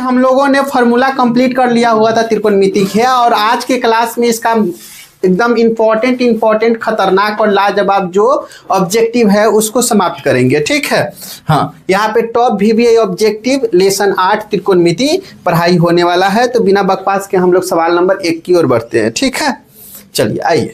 हम लोगों ने फॉर्मूला कंप्लीट कर लिया हुआ था त्रिकोणमिति है, और आज के क्लास में इसका एकदम इम्पोर्टेंट खतरनाक और लाजवाब जो ऑब्जेक्टिव है उसको समाप्त करेंगे। ठीक है, हाँ, यहाँ पे टॉप VBA ऑब्जेक्टिव लेसन 8 त्रिकोणमिति पढ़ाई होने वाला है। तो बिना बकवास के हम लोग सवाल नंबर 1 की ओर बढ़ते हैं। ठीक है, चलिए आइए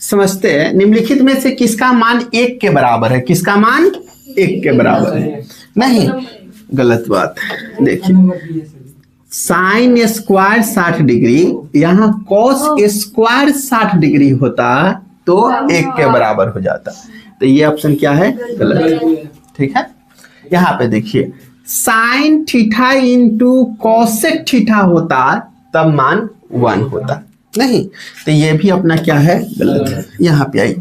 समझते हैं। निम्नलिखित में से किसका मान 1 के बराबर है? किसका मान 1 के बराबर है? नहीं, गलत बात है। देखिए, साइन स्क्वायर 60 डिग्री, यहाँ कॉस स्क्वायर 60 डिग्री होता तो 1 के बराबर हो जाता। तो ये ऑप्शन क्या है? गलत है। ठीक है, यहाँ पे देखिए, sign theta into cosec theta होता तब मान 1 होता। नहीं, तो ये भी अपना क्या है? गलत है। यहाँ पे आई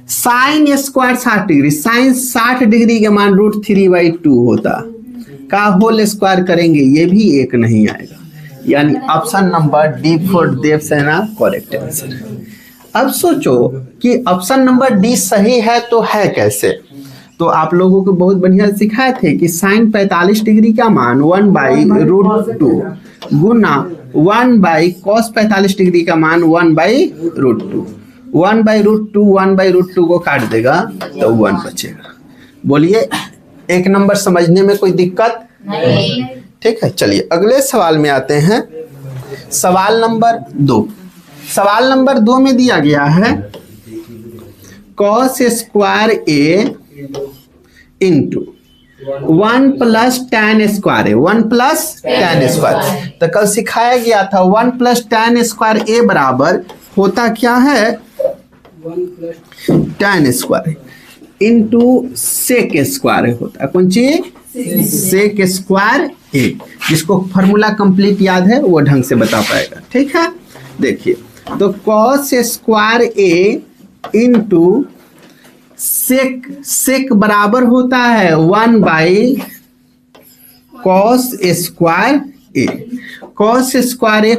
sine square 60 degree, sine 60 degree के मान √3/2 होता का होल स्क्वायर करेंगे, ये भी 1 नहीं आएगा। यानी option number D for Devsena correct answer. अब सोचो कि ऑप्शन नंबर डी सही है तो है कैसे? तो आप लोगों को बहुत बढ़िया सिखाए थे कि साइन 45 डिग्री का मान 1/√2 गुना 1/cos 45 डिग्री का मान 1/√2। 1/√2 को काट देगा तो 1 बचेगा। बोलिए, 1 नंबर समझने में कोई दिक्कत नहीं? ठीक है, चलिए अगले सवाल में आते हैं। सवाल नंबर 2। सवाल नंबर 2 में दिया गया है cos square a into 1 + tan square a, 1 + tan square. तो कल सिखाया गया था 1 + tan स्क्वायर a बराबर होता क्या है? tan square into sec square होता है। कौन चीज? Sec square A. जिसको फॉर्मूला कंप्लीट याद है वो ढंग से बता पाएगा। ठीक है, देखिए, तो cos स्क्वायर ए इंटू सेक बराबर होता है 1/cos स्क्वायर ए। cos स्क्वायर ए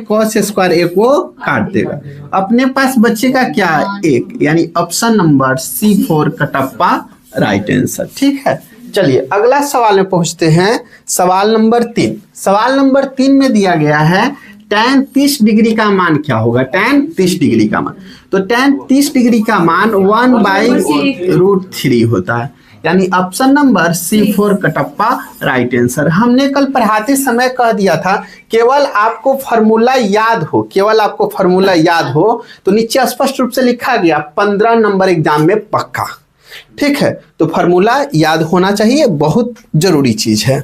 को काट देगा, अपने पास बचेगा क्या? 1। यानी option number C4 Kattappa right answer. ठीक है, चलिए अगला सवाल में पहुंचते हैं। सवाल नंबर 3। सवाल नंबर 3 में दिया गया है tan 30 डिग्री का मान क्या होगा? tan 30 डिग्री का मान, तो tan 30 डिग्री का मान 1/√3 होता है। यानी option number C4 Kattappa right answer. हमने कल पढ़ाते समय कह दिया था केवल आपको फॉर्मूला याद हो, केवल आपको फॉर्मूला याद हो तो नीचे स्पष्ट रूप से लिखा गया 15 नंबर एग्जाम में पक्का। ठीक है, तो फॉर्मूला याद होना चाहिए, बहुत जरूरी चीज है।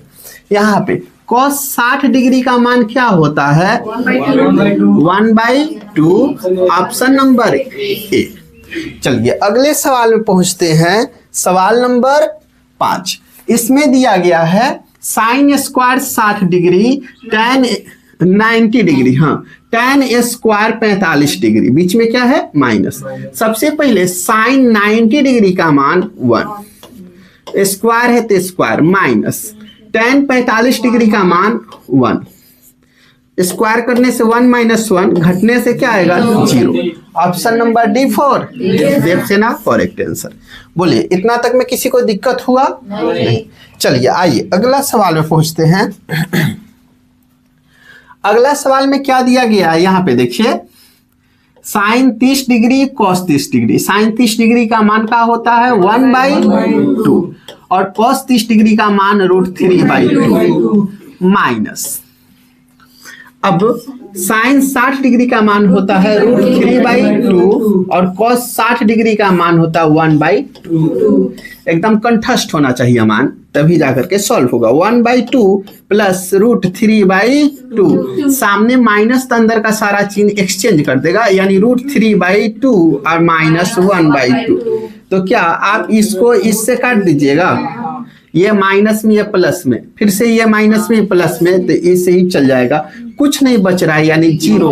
यहाँ पे cos 60 डिग्री का मान क्या होता है? 1/2 ऑप्शन नंबर ए। चलिए अगले सवाल में पहुंचते हैं। सवाल नंबर 5। इसमें दिया गया है sign square 60 degree, tan 90 degree, हाँ, tan स्क्वायर 45 डिग्री, बीच में क्या है? माइनस। सबसे पहले साइन 90 डिग्री का मान 1, स्क्वायर है तो स्क्वायर, माइनस tan 45 डिग्री का मान 1, स्क्वायर करने से 1 - 1 घटने से क्या आएगा? 0। Option number D4 Devsena correct answer. बोलिए, इतना तक में किसी को दिक्कत हुआ? नहीं। चलिए आइए अगला सवाल में पहुंचते हैं। अगला सवाल में क्या दिया गया है? यहाँ पे देखिए, sine 30 degree cos 30 degree. Sine 30 degree का मान क्या होता है? 1/2 और cos 30 डिग्री का मान √3/2 माइनस। अब साइन 60 डिग्री का मान होता है √3/2 और cos 60 डिग्री का मान होता है 1/2। एकदम कंठस्थ होना चाहिए मान, तभी जाकर के सॉल्व होगा। 1/2 प्लस √3/2, सामने माइनस तो अंदर का सारा चिन्ह एक्सचेंज कर देगा, यानी √3/2 और माइनस 1/2। तो क्या आप इसको इससे काट दीजिएगा? ये माइनस में ये प्लस में, फिर से ये माइनस में प्लस में, तो इससे ही चल जाएगा, कुछ नहीं बच रहा है, यानी 0।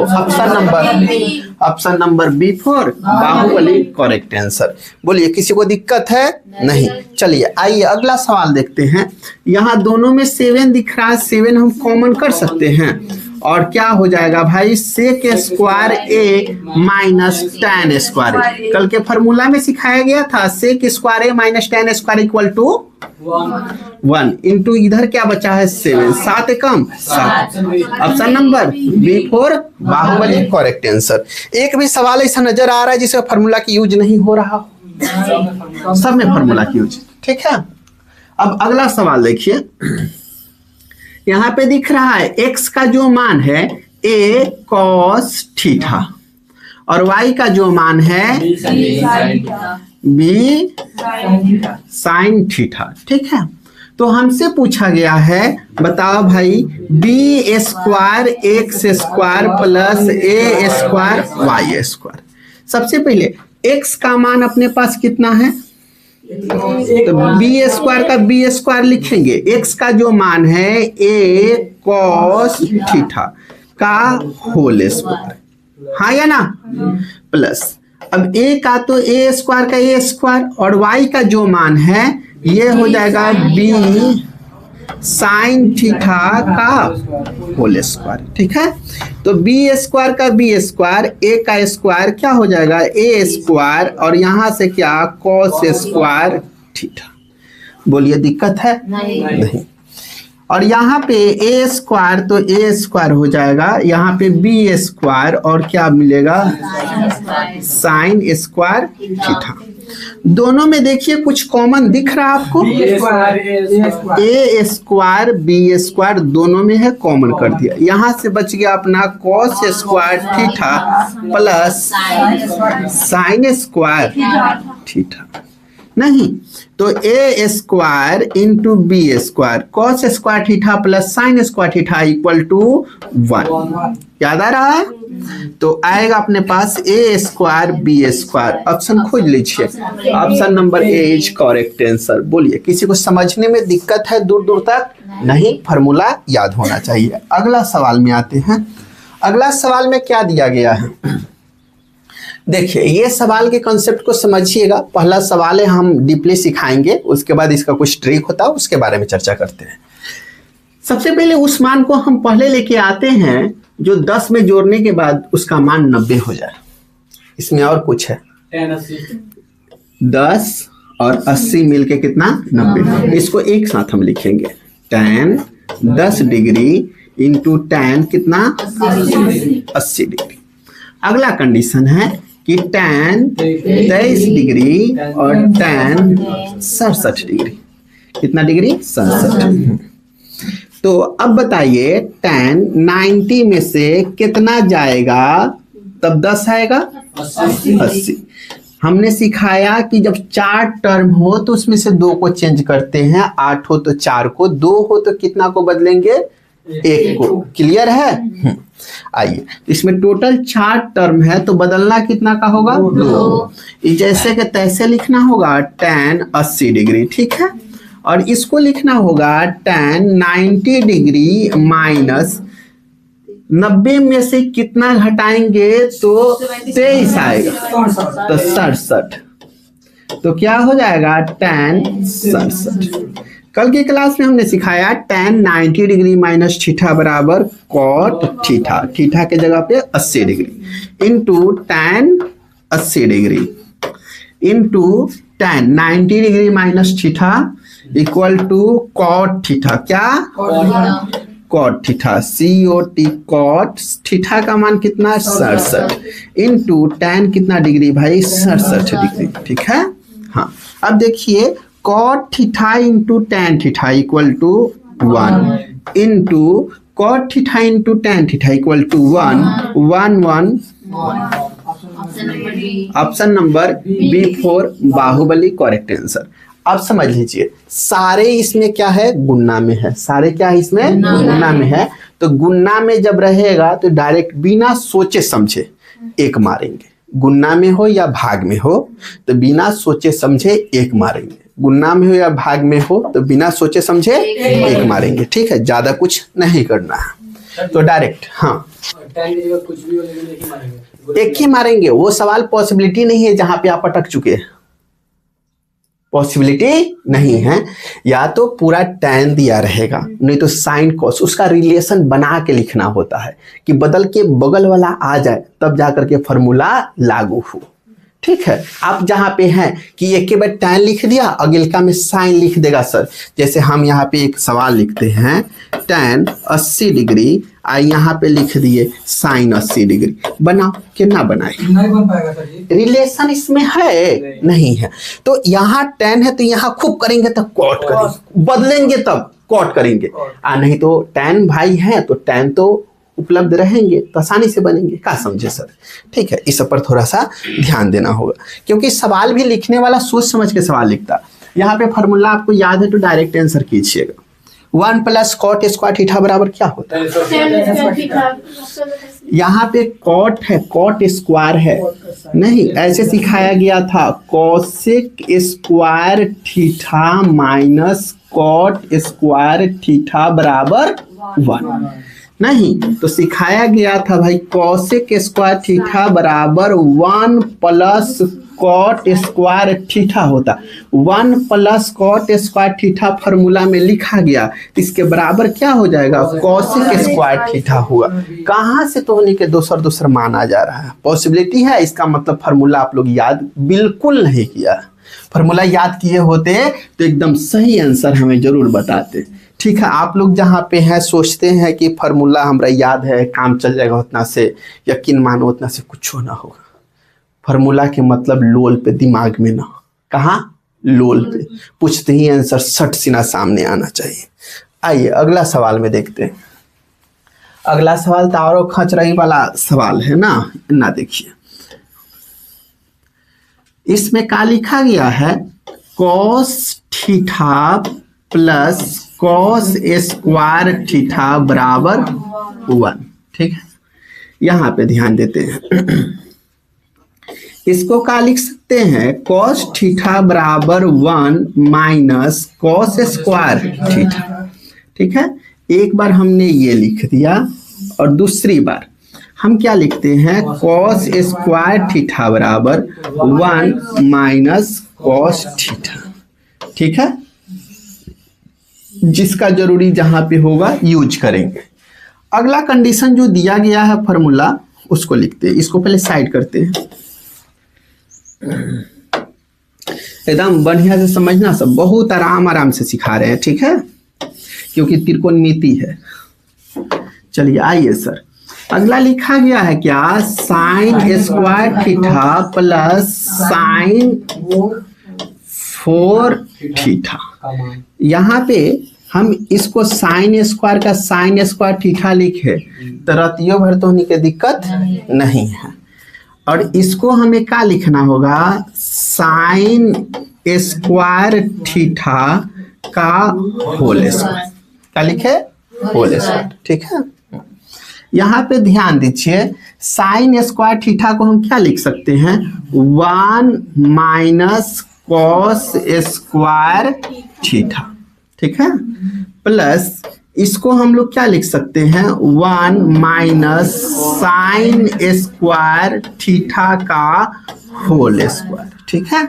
Option number B4 Baahubali correct answer. बोलिए, किसी को दिक्कत है? नहीं। चलिए आइए अगला सवाल देखते हैं। यहाँ दोनों में 7 दिख रहा है, 7 हम कॉमन कर सकते हैं और क्या हो जाएगा भाई sec square A minus tan square A. कल के फॉर्मूला में सिखाया गया था sec square A minus tan square equal to 1 into इधर क्या बचा है 7, 7 एकम 7। Option number B4 Baahubali correct answer. एक भी सवाल ऐसा नजर आ रहा है जिसमें फार्मूला की यूज नहीं हो रहा हो? सब में फार्मूला की यूज, ठीक है। अब अगला सवाल देखिए, यहाँ पे दिख रहा है x का जो मान है a cos थीटा और y का जो मान है b sin थीटा, ठीक है। तो हमसे पूछा गया है बताओ भाई b square x square plus a square y square. सबसे पहले x का मान अपने पास कितना है तो b स्क्वायर का b स्क्वायर लिखेंगे। x का जो मान है a cos थीटा का होल स्क्वायर, हाँ या ना, प्लस अब a का तो a स्क्वायर का a स्क्वायर और y का जो मान है ये हो जाएगा b साइन थीटा का होल स्क्वायर, ठीक है। तो b स्क्वायर का b स्क्वायर a का स्क्वायर क्या हो जाएगा a स्क्वायर और यहां से क्या cos स्क्वायर थीटा। बोलिए दिक्कत है? नहीं। और यहाँ पे a स्क्वायर तो a स्क्वायर हो जाएगा, यहाँ पे b स्क्वायर और क्या मिलेगा साइन स्क्वायर थीटा। दोनों में देखिए कुछ कॉमन दिख रहा है आपको, a स्क्वायर b स्क्वायर दोनों में है, कॉमन कर दिया। यहाँ से बच गया अपना cos square theta plus sine square theta. नहीं तो a square into B square cos square theta plus sine square theta equal to 1। याद आ रहा है? तो आएगा अपने पास a square B square. Option खोज लीजिए, option number A is correct answer. बोलिए किसी को समझने में दिक्कत है दूर दूर तक? नहीं, फार्मूला याद होना चाहिए। अगला सवाल में आते हैं। अगला सवाल में क्या दिया गया है देखिए, ये सवाल के कॉन्सेप्ट को समझिएगा। पहला सवाल है, हम डीपली सिखाएंगे, उसके बाद इसका कुछ ट्रिक होता है उसके बारे में चर्चा करते हैं। सबसे पहले उस मान को हम पहले लेके आते हैं जो 10 में जोड़ने के बाद उसका मान 90 हो जाए। इसमें और कुछ है 10 और 80 मिलके कितना 90। इसको एक साथ हम लिखेंगे tan 10 डिग्री इंटू tan कितना 80 डिग्री। अगला कंडीशन है कि tan 23 डिग्री और tan 67 डिग्री। कितना डिग्री 67। तो अब बताइए tan 90 में से कितना जाएगा तब 10 आएगा 80। हमने सिखाया कि जब 4 टर्म हो तो उसमें से 2 को चेंज करते हैं, 8 हो तो 4 को, 2 हो तो कितना को बदलेंगे 1 को। क्लियर है? आइए, इसमें टोटल 4 टर्म है तो बदलना कितना का होगा 2। जैसे कि तैसे लिखना होगा tan 80 डिग्री, ठीक है। और इसको लिखना होगा tan 90 डिग्री माइनस 90 में से कितना घटाएंगे तो 23 आएगा तो 67। तो क्या हो जाएगा tan 67। कल की क्लास में हमने सिखाया tan 90 डिग्री माइनस थीटा बराबर cot थीटा, थीटा के जगह पे 80 degree into tan 80 degree into tan 90 degree minus theta equal to cot theta. क्या cot theta COT cot theta का मान कितना 67 इंटू tan कितना डिग्री भाई 67 डिग्री, ठीक है। हाँ, अब देखिए cot theta into tan theta equal to 1 into cot theta into tan theta equal to 1 1 1। Option number B4 Baahubali correct answer. अब समझ लीजिए सारे इसमें क्या है गुन्ना में है, सारे क्या है इसमें गुन्ना में है। तो गुन्ना में जब रहेगा तो डायरेक्ट बिना सोचे समझे 1 मारेंगे। गुन्ना में हो या भाग में हो तो बिना सोचे समझे 1 मारेंगे। गुन्ना में हो या भाग में हो तो बिना सोचे समझे 1 मारेंगे, ठीक है। ज्यादा कुछ नहीं करना है तो डायरेक्ट हाँ कुछ भी हो लेकिन 1 ही मारेंगे। वो सवाल पॉसिबिलिटी नहीं है जहां पे आप अटक चुके हैं। पॉसिबिलिटी नहीं है। या तो पूरा tan दिया रहेगा, नहीं तो साइन कॉस, उसका रिलेशन बना के लिखना होता है कि बदल के बगल वाला आ जाए तब जाकर के फॉर्मूला लागू हो। ठीक है, आप जहाँ पे हैं कि एक के बाद tan लिख दिया, अगिलका में साइन लिख देगा सर। जैसे हम यहाँ पे एक सवाल लिखते हैं tan 80 डिग्री, यहाँ पे लिख दिए साइन 80 डिग्री, बनाओ कि ना बनाए? नहीं बन पाएगा सर जी। रिलेशन इसमें है नहीं है। तो यहाँ tan है तो यहाँ खूब करेंगे तब कॉट करेंगे, बदलेंगे तब कॉट करेंगे, नहीं तो tan भाई है तो tan तो उपलब्ध रहेंगे तो आसानी से बनेंगे। क्या समझे सर? ठीक है, इस सब पर थोड़ा सा ध्यान देना होगा, क्योंकि सवाल भी लिखने वाला सोच समझ के सवाल लिखता। यहाँ पे फॉर्मूला आपको याद है तो डायरेक्ट आंसर कीजिएगा। 1 + cot स्क्वायर थीटा बराबर क्या होता है? यहाँ पे कॉट है, कॉट स्क्वायर है नहीं, ऐसे सिखाया गया था cosec square theta minus cot square theta बराबर 1 नहीं, तो सिखाया गया था भाई कोसेक स्क्वायर थीटा बराबर 1 + कॉट स्क्वायर थीटा होता। 1 + कॉट स्क्वायर थीटा फॉर्मूला में लिखा गया, इसके बराबर क्या हो जाएगा? कोसेक स्क्वायर थीटा हुआ। कहाँ से तो होने के दूसर मान आ जा रहा है? पॉसिबिलिटी है, इसका मतलब फॉर्मूला आप लोग याद बिल्कुल नहीं किया। फॉर्मूला याद किए होते तो एकदम सही आंसर हमें जरूर बताते। ठीक है, आप लोग जहाँ पे हैं सोचते हैं कि फार्मूला हमरा याद है, काम चल जाएगा उतना से, यकीन मानो उतना से कुछ ना होगा। फार्मूला के मतलब लोल पे, दिमाग में ना, कहाँ लोल पे पूछते ही आंसर सट सीना सामने आना चाहिए। आइए अगला सवाल में देखते हैं। अगला सवाल तारो खच रही वाला सवाल है ना देखिए, इसमें क्या लिखा गया है? cos theta plus cos square theta बराबर 1। ठीक है, यहाँ पे ध्यान देते हैं। इसको क्या लिख सकते हैं? cos थीटा बराबर 1 माइनस cos स्क्वायर थीटा। ठीक है, एक बार हमने ये लिख दिया और दूसरी बार हम क्या लिखते हैं? cos स्क्वायर थीटा बराबर 1 माइनस cos थीटा। ठीक है, जिसका जरूरी जहां पे होगा यूज करेंगे। अगला कंडीशन जो दिया गया है फॉर्मूला, उसको लिखते हैं। इसको पहले साइड करते हैं, एकदम बढ़िया से समझना, सब बहुत आराम से सिखा रहे हैं। ठीक है, क्योंकि त्रिकोणमिति है। चलिए आइए सर, अगला लिखा गया है क्या? Sign square theta plus sign 4 theta. यहाँ पे हम इसको साइन स्क्वायर का साइन स्क्वायर थीटा लिखे तो रतियों भर तो होने की दिक्कत नहीं है। और इसको हमें क्या लिखना होगा? साइन स्क्वायर थीटा का होल स्क्वायर। क्या लिखे? Whole square. ठीक है, यहाँ पे ध्यान दीजिए, साइन स्क्वायर थीटा को हम क्या लिख सकते हैं? 1 माइनस कॉस स्क्वायर थीटा। ठीक है, प्लस इसको हम लोग क्या लिख सकते हैं? 1 माइनस साइन स्क्वायर थीटा का होल स्क्वायर। ठीक है,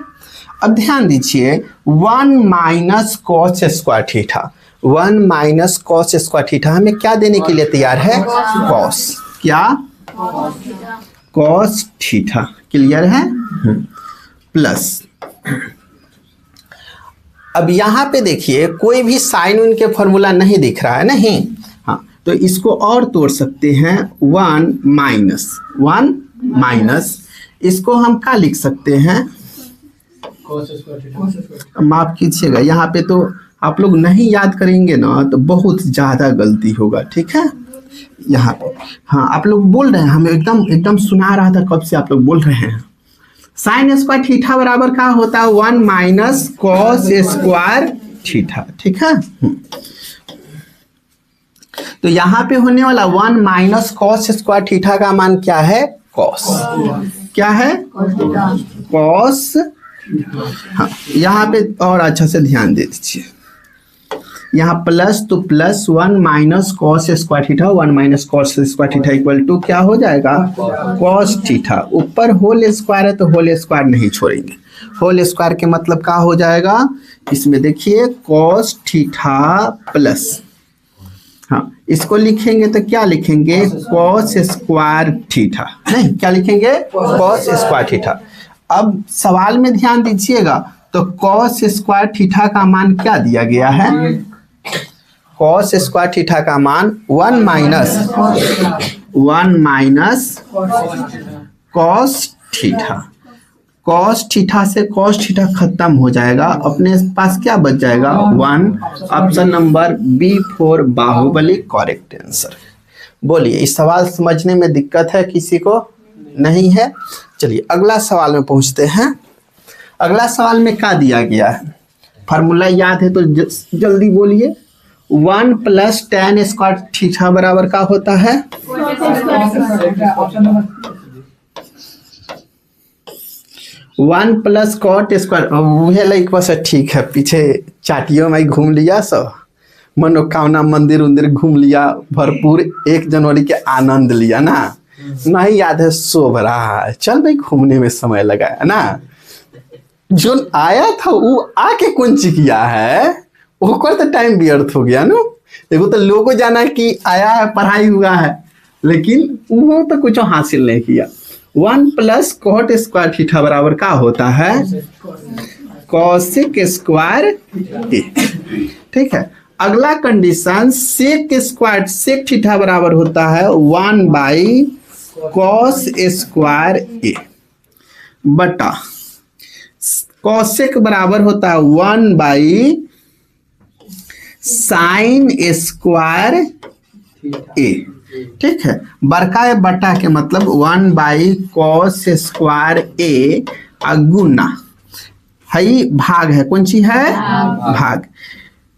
अब ध्यान दीजिए, 1 minus cos square theta, 1 minus cos square theta हमें क्या देने के लिए तैयार है? कॉस। क्या? Cos theta. क्लियर है? प्लस अब यहाँ पे देखिए, कोई भी साइन उन के फॉर्मूला नहीं दिख रहा है, नहीं। हाँ, तो इसको और तोड़ सकते हैं। 1 माइनस इसको हम क्या लिख सकते हैं? माफ कीजिएगा, यहाँ पे तो आप लोग नहीं याद करेंगे ना तो बहुत ज्यादा गलती होगा। ठीक है, यहाँ पे हाँ आप लोग बोल रहे हैं, हमें एकदम सुना रहा था कब से आप लोग बोल रहे हैं। साइन स्क्वायर थीटा बराबर क्या होता है? 1 माइनस कॉस स्क्वायर थीटा। ठीक है, तो यहाँ पे होने वाला 1 माइनस कॉस स्क्वायर थीटा का मान क्या है? कॉस। क्या है? कॉस। हाँ, यहाँ पे और अच्छा से ध्यान दे दीजिए, यहाँ प्लस तो plus 1 minus cos square theta, 1 minus cos square theta equal to क्या हो जाएगा? Cos theta. ऊपर होल स्क्वायर है तो होल स्क्वायर नहीं छोड़ेंगे, होल स्क्वायर के मतलब क्या हो जाएगा, इसमें देखिए cos थीटा प्लस, हाँ इसको लिखेंगे तो क्या लिखेंगे cos स्क्वायर थीटा, नहीं क्या लिखेंगे cos स्क्वायर थीटा। अब सवाल में ध्यान दीजिएगा तो cos स्क्वायर थीटा का मान क्या दिया गया है, cos स्क्वायर थीटा का मान 1 minus cos theta. cos theta से cos थीटा खत्म हो जाएगा, अपने पास क्या बच जाएगा 1। Option number B4 Baahubali correct answer. बोलिए इस सवाल समझने में दिक्कत है किसी को, नहीं है। चलिए अगला सवाल में पहुंचते हैं। अगला सवाल में क्या दिया गया है, फार्मूला याद है तो जल्दी बोलिए। 1 प्लस tan स्क्वायर थीटा बराबर का होता है, 1 प्लस कॉट स्क्वायर। वह लाइक बस ठीक है, पीछे चाटियों में घूम लिया, सब मनोकामना मंदिर उंदिर घूम लिया, भरपूर 1 जनवरी के आनंद लिया ना, नहीं याद है सोभ रहा है, चल भाई घूमने में समय लगा है ना। जो आया था वो आके कौन ची किया है, वो तो टाइम व्यर्थ हो गया ना। देखो तो लोगों जाना कि आया है पढ़ाई हुआ है, लेकिन वो तो कुछ हासिल नहीं किया। 1 प्लस कॉट स्क्वायर थीटा बराबर का होता है कॉसेक स्क्वायर ए। ठीक है, अगला condition sec square sec theta बराबर होता है 1 बाई कॉस स्क्वायर ए बटा कॉसेक बराबर होता है 1 बाई साइन स्क्वायर ए। ठीक है, बड़का ए बटा के मतलब 1 बाई कॉस स्क्वायर ए गुना हई भाग है, कौन सी है भाग।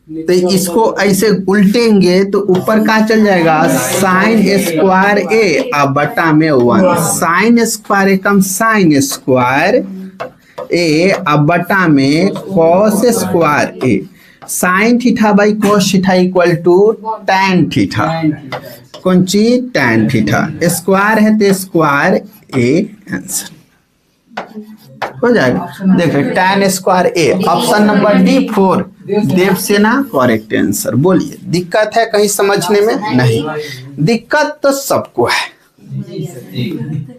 तो इसको ऐसे उल्टेंगे तो ऊपर का चल जाएगा साइन स्क्वायर ए और बटा में 1, साइन स्क्वायर एकम साइन स्क्वायर ए अब बटा में cos square A. Sine theta by cos theta equal to tan theta, कौन सी टैन थीटा, स्क्वायर है तो स्क्वायर ए आंसर हो जाएगा। देखो tan square A, option number D4 Devsena correct answer. बोलिए दिक्कत है कहीं समझने में, नहीं दिक्कत तो सबको है।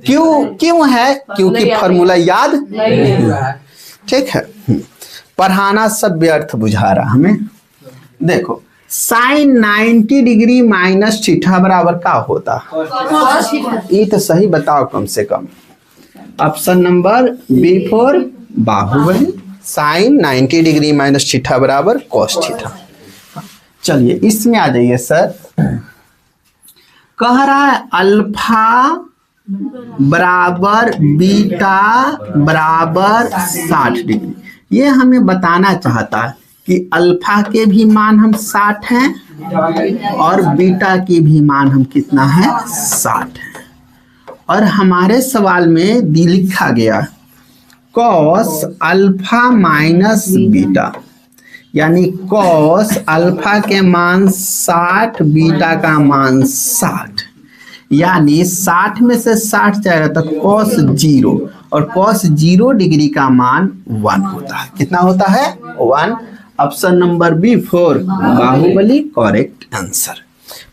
क्यों है, क्योंकि फार्मूला याद नहीं है। ठीक है, पढ़ाना सब व्यर्थ बुझा रहा हमें। देखो साइन 90 डिग्री माइनस थीटा बराबर का होता, ये तो सही बताओ कम से कम। Option number B4 Baahubali, sine 90 degree minus theta बराबर कॉस थीटा। चलिए इसमें आ जाइए सर, कह रहा है अल्फा बराबर बीटा बराबर 60 डिग्री। ये हमें बताना चाहता है कि अल्फा के भी मान हम 60 हैं और बीटा के भी मान हम कितना है 60 हैं। और हमारे सवाल में लिखा गया कॉस अल्फा माइनस बीटा, यानी कॉस अल्फा के मान 60 बीटा का मान 60, यानी 60 में से 60 जाएगा तो कॉस 0 और कॉस 0 डिग्री का मान 1 होता है। कितना होता है 1। Option number B4 Baahubali correct answer.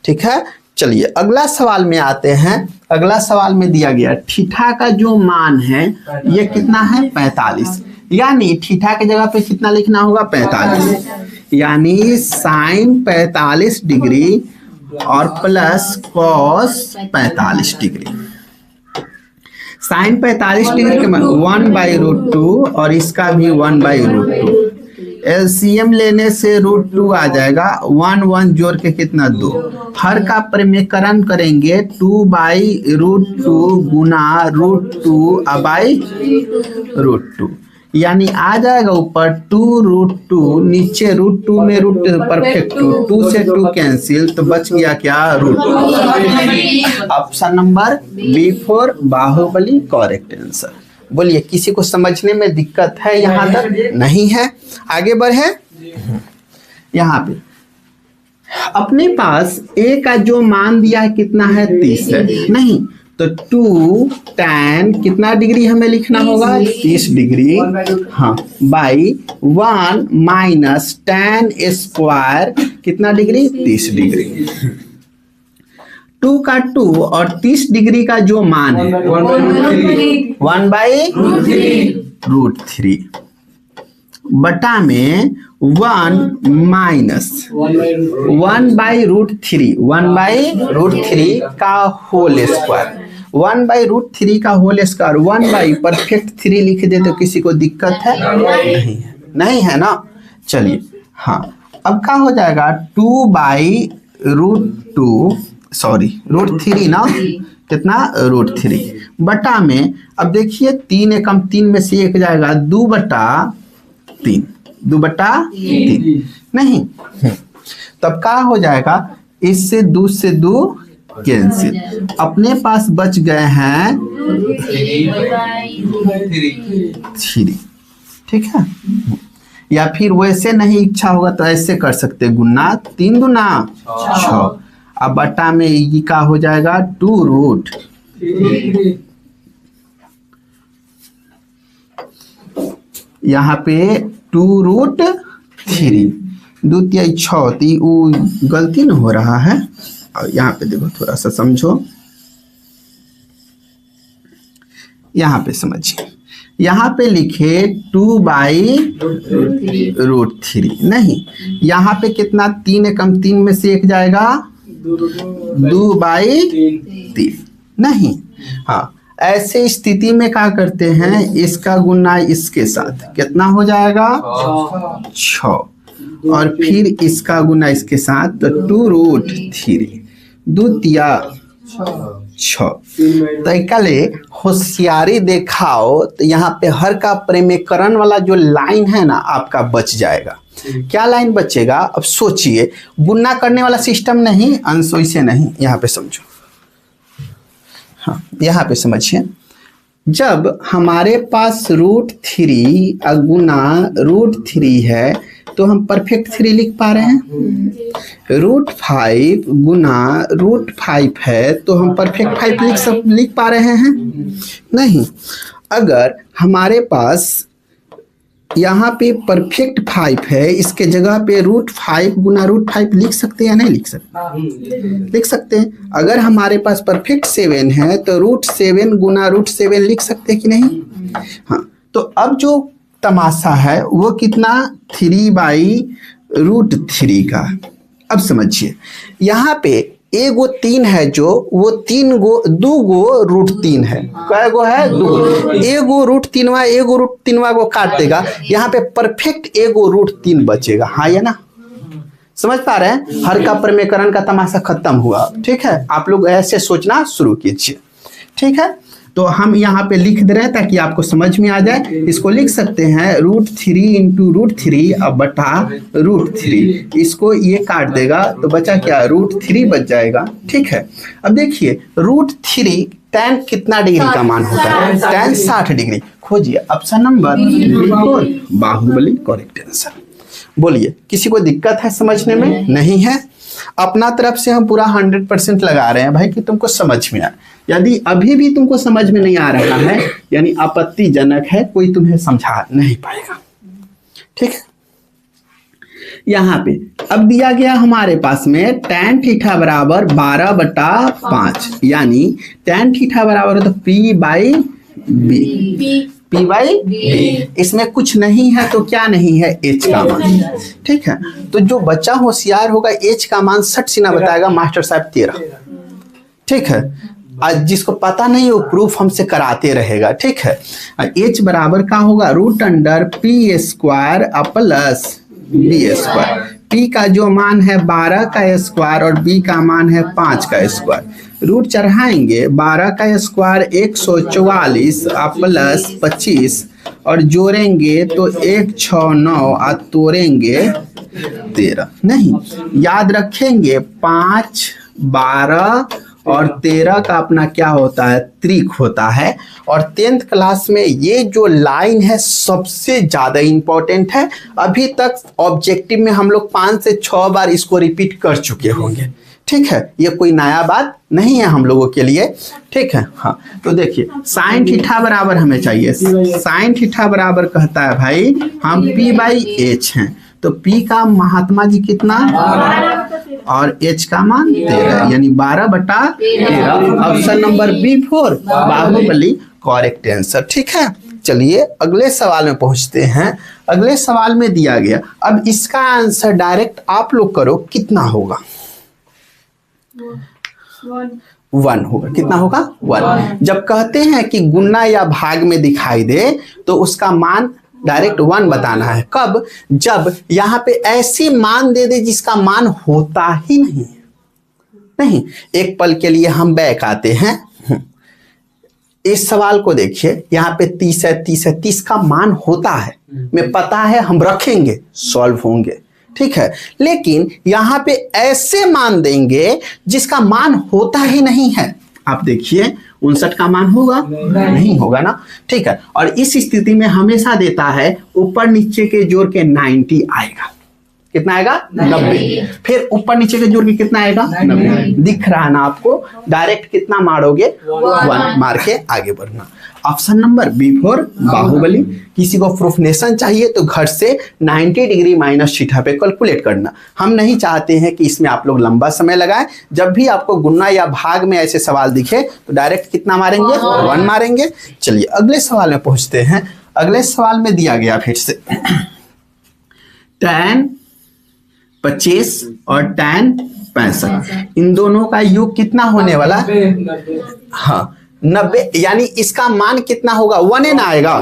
ठीक है, चलिए अगला सवाल में आते हैं। अगला सवाल में दिया गया थीटा का जो मान है ये कितना है 45, यानी थीटा की जगह पे कितना लिखना होगा 45, यानी साइन 45 डिग्री और plus cos 45 degree. Sine 45 degree के मान 1/√2 और इसका भी 1/√2। एलसीएम लेने से √2 आ जाएगा, 1 जोड़ के कितना 2, हर का परिमेयकरण करेंगे 2/√2 गुना √2/√2, यानी आ जाएगा ऊपर 2√2, नीचे √2 में रूट परफेक्ट 2 से 2 कैंसिल, तो बच गया क्या √2। Option number B4 Baahubali correct answer. बोलिए किसी को समझने में दिक्कत है यहाँ तक, नहीं है। आगे बढ़े, यहाँ पे अपने पास a का जो मान दिया है कितना है 30 है, नहीं तो 2 tan कितना डिग्री हमें लिखना होगा 30 डिग्री, हाँ, बाई 1 माइनस tan स्क्वायर कितना डिग्री 30 डिग्री। 2 का 2 और 30 डिग्री का जो मान है 1/√3 बटा में 1 माइनस 1/√3 का होल स्क्वायर, 1/√3 का होल स्क्वायर 1 परफेक्ट 3 लिख दे तो किसी को दिक्कत है? नहीं है ना। चलिए हाँ, अब क्या हो जाएगा 2/√3 ना, कितना √3 बटा में, अब देखिए 3 एकम 3 में से एक जाएगा 2/3 नहीं, तब क्या हो जाएगा इससे 2 से 2 कैंसिल, अपने पास बच गए हैं 3। ठीक है, या फिर वैसे नहीं इच्छा होगा तो ऐसे कर सकते, गुना 3 दूना 6, अब बटा में ये क्या हो जाएगा 2√3, यहाँ पे 2√3 2 तिया 6, तो गलती न हो रहा है। और यहाँ पे देखो थोड़ा सा समझो, यहाँ पे समझिए, यहाँ पे लिखे 2/√3 नहीं, यहाँ पे कितना 3 एकम 3 में से एक जाएगा 2/3 नहीं। हाँ, ऐसे स्थिति में क्या करते हैं, इसका गुना इसके साथ कितना हो जाएगा 6, और फिर इसका गुना इसके साथ तो 2√3 2 तिया 6। तो कले होशियारी दिखाओ, तो यहाँ पे हर का प्रेमीकरण वाला जो लाइन है ना आपका बच जाएगा। क्या लाइन बचेगा, अब सोचिए, गुना करने वाला सिस्टम नहीं, अंश वैसे नहीं, यहाँ पे समझो, हाँ यहाँ पे समझिए, जब हमारे पास √3 गुना √3 है तो हम परफेक्ट 3 लिख पा रहे हैं, √5 गुना √5 है तो हम परफेक्ट 5 लिख पा रहे हैं नहीं। अगर हमारे पास यहाँ पे परफेक्ट 5 है, इसके जगह पे √5 गुना √5 लिख सकते हैं या नहीं लिख सकते? लिख सकते हैं। अगर हमारे पास परफेक्ट 7 है तो √7 गुना √7 लिख सकते हैं कि नहीं? हाँ, तो अब जो तमाशा है वो कितना 3/√3 का। अब समझिए, यहाँ पे एगो 3 है, जो वो 2 √3 है, कै गो है 2, एगो √3 एगो √3 को काट देगा, यहाँ पे परफेक्ट एगो √3 बचेगा, हाँ या ना? समझ पा रहे हैं? हर का प्रमेयकरण का तमाशा खत्म हुआ। ठीक है, आप लोग ऐसे सोचना शुरू कीजिए। ठीक है, तो हम यहाँ पे लिख दे रहे हैं ताकि आपको समझ में आ जाए। इसको लिख सकते हैं √3 × √3 अब बटा √3, इसको ये काट देगा तो बचा क्या, √3 बच जाएगा। ठीक है, अब देखिए √3 tan कितना डिग्री का मान होता है, tan 60 डिग्री। खोजिए ऑप्शन नंबर बिल्कुल बाहुबली करेक्ट आंसर। बोलिए, किसी को दिक्कत है समझने में? नहीं है। अपना तरफ से हम पूरा 100% लगा रहे हैं भाई कि तुमको समझ में आए। यदि अभी भी तुमको समझ में नहीं आ रहा है यानी आपत्तिजनक है, कोई तुम्हें समझा नहीं पाएगा। ठीक है, यहाँ पे अब दिया गया हमारे पास में tan थीटा बराबर 12/5, यानी tan थीटा बराबर तो P/B, P/B, इसमें कुछ नहीं है तो क्या नहीं है, H का मान। ठीक है, तो जो बच्चा होशियार होगा H का मान सट सीना बताएगा मास्टर साहब 13। ठीक है, आज जिसको पता नहीं वो प्रूफ हमसे कराते रहेगा। ठीक है, H बराबर का होगा √P² + B²। P का जो मान है 12 का स्क्वायर और B का मान है 5 का स्क्वायर, रूट चढ़ाएंगे 12 का स्क्वायर 144 + 25 और जोड़ेंगे तो 169 और तोड़ेंगे 13। नहीं, याद रखेंगे 5, 12 और 13 का अपना क्या होता है, त्रिक होता है। और 10th क्लास में ये जो लाइन है सबसे ज़्यादा इम्पोर्टेंट है। अभी तक ऑब्जेक्टिव में हम लोग 5 से 6 बार इसको रिपीट कर चुके होंगे। ठीक है, ये कोई नया बात नहीं है हम लोगों के लिए, ठीक है। हाँ, तो देखिए साइन थीटा बराबर हमें चाहिए, साइन थीटा बराबर कहता है भाई हम p/h हैं, तो p का महात्मा जी कितना और h का मान 13, यानी 12/13। Option number B4 Baahubali correct answer, ठीक है। चलिए अगले सवाल में पहुंचते हैं। अगले सवाल में दिया गया, अब इसका आंसर डायरेक्ट आप लोग करो, कितना होगा? 1 होगा। कितना होगा? 1। जब कहते हैं कि गुणा या भाग में दिखाई दे तो उसका मान डायरेक्ट 1 बताना है। कब? जब यहाँ पे ऐसी मान दे दे जिसका मान होता ही नहीं। एक पल के लिए हम बैक आते हैं। इस सवाल को देखिए, यहाँ पे 30 है, 30 है, 30 का मान होता है, मैं पता है, हम रखेंगे, सॉल्व होंगे, ठीक है। लेकिन यहाँ पे ऐसे मान देंगे जिसका मान होता ही नहीं है। आप देखिए 59 का मान होगा? नहीं होगा ना, ठीक है। और इस स्थिति में हमेशा देता है ऊपर नीचे के जोड़ के 90 आएगा। कितना आएगा? 90। फिर ऊपर नीचे के जोड़ के कितना आएगा? 90। दिख रहा है ना आपको? डायरेक्ट कितना मारोगे? 1 मार के आगे बढ़ना। Option number B4 Baahubali. किसी को प्रूफनेशन चाहिए तो घर से 90 डिग्री माइनस थीटा पे कैलकुलेट करना। हम नहीं चाहते हैं कि इसमें आप लोग लंबा समय लगाएं। जब भी आपको गुणा या भाग में ऐसे सवाल दिखे तो डायरेक्ट कितना मारेंगे? 1 मारेंगे। चलिए अगले सवाल में पहुंचते हैं। अगले सवाल में दिया गया फिर से tan 25 और tan 65, इन दोनों का योग कितना होने वाला? हाँ 90, यानी इसका मान कितना होगा? 1 ना आएगा?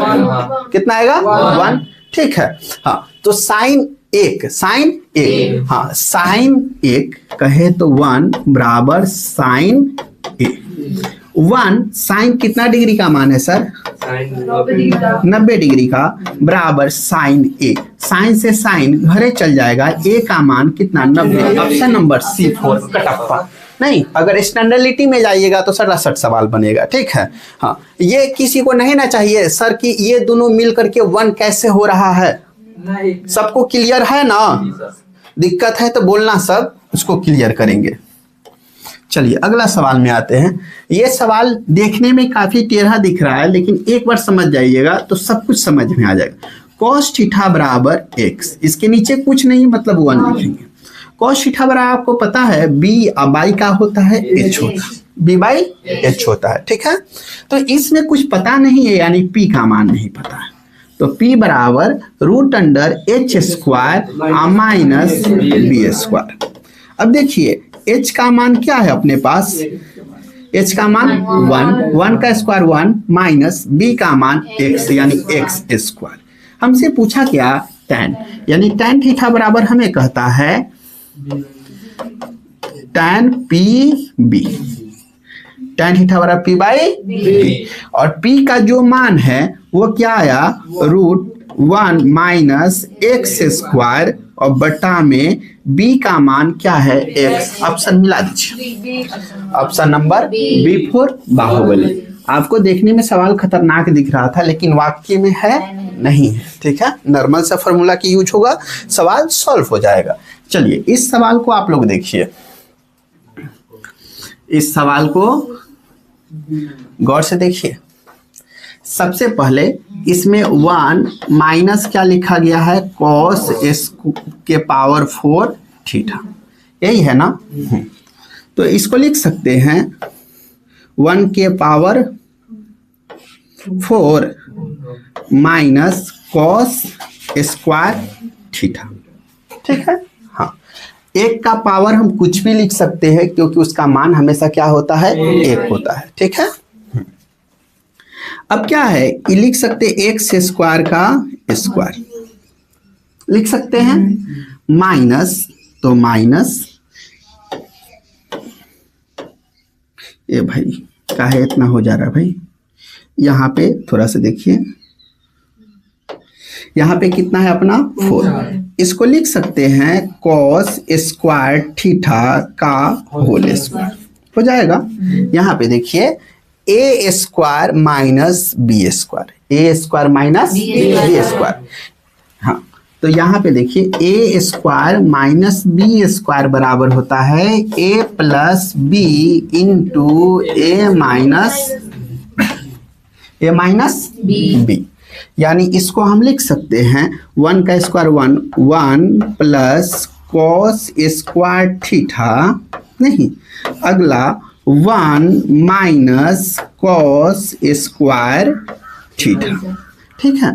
कितना आएगा? 1, ठीक है। हाँ तो साइन 1, हाँ साइन 1 कहे तो 1 बराबर साइन 1। साइन कितना डिग्री का मान है सर? 90 डिग्री का बराबर साइन ए। साइन से साइन घरे चल जाएगा, ए का मान कितना? 90। Option number C4 Kattappa. नहीं, अगर स्टैंडर्डिटी में जाइएगा तो 67 सवाल बनेगा, ठीक है। हाँ ये किसी को नहीं ना चाहिए सर कि ये दोनों मिल करके 1 कैसे हो रहा है? सबको क्लियर है ना? दिक्कत है तो बोलना, सब उसको क्लियर करेंगे। चलिए अगला सवाल में आते हैं। ये सवाल देखने में काफी टेढ़ा दिख रहा है, लेकिन एक बार समझ जाइएगा तो सब कुछ समझ में आ जाएगा। cos थीटा बराबर x, इसके नीचे कुछ नहीं मतलब 1 लिखेंगे। cos थीटा बराबर आपको पता है b बाई का होता है h होता है, b/h होता है, ठीक है। तो इसमें कुछ पता नहीं है, यानी p का मान नहीं पता है, तो p बराबर √h² माइनस b²। अब देखिए h का मान क्या है अपने पास? h का मान 1 का स्क्वायर 1 माइनस b का मान x, यानी x²। हमसे पूछा क्या? tan, यानी tan थीटा बराबर हमें कहता है tan pb। tan थीटा बराबर p/b, और p का जो मान है वो क्या आया? √1 माइनस x² और बटा में b का मान क्या है? x। ऑप्शन मिला दीजिए। Option number B4 Baahubali. आपको देखने में सवाल खतरनाक दिख रहा था, लेकिन वाक्य में है नहीं है, ठीक है। नॉर्मल सा फॉर्मूला की यूज होगा, सवाल सॉल्व हो जाएगा। चलिए इस सवाल को आप लोग देखिए, इस सवाल को गौर से देखिए। सबसे पहले इसमें 1 माइनस क्या लिखा गया है? cos के पावर 4 थीटा, यही है ना। तो इसको लिख सकते हैं 1 के पावर 4 माइनस cos² थीटा, ठीक है। हाँ, 1 का पावर हम कुछ भी लिख सकते हैं क्योंकि उसका मान हमेशा क्या होता है? 1 होता है, ठीक है। अब क्या है? ये लिख सकते x² का स्क्वायर लिख सकते हैं, माइनस, तो माइनस, ये भाई काहे इतना हो जा रहा है भाई? यहाँ पे थोड़ा सा देखिए, यहाँ पे कितना है अपना? 4। इसको लिख सकते हैं cos² थीटा का होल स्क्वायर हो जाएगा। यहाँ पे देखिए a² minus b², a² minus b²। हाँ तो यहाँ पे देखिए ए स्क्वायर माइनस बी स्क्वायर बराबर होता है ए plus B into A minus B. यानी इसको हम लिख सकते हैं 1 का square 1 plus cos square theta, नहीं अगला 1 माइनस कॉस स्क्वायर थीटा। ठीक है,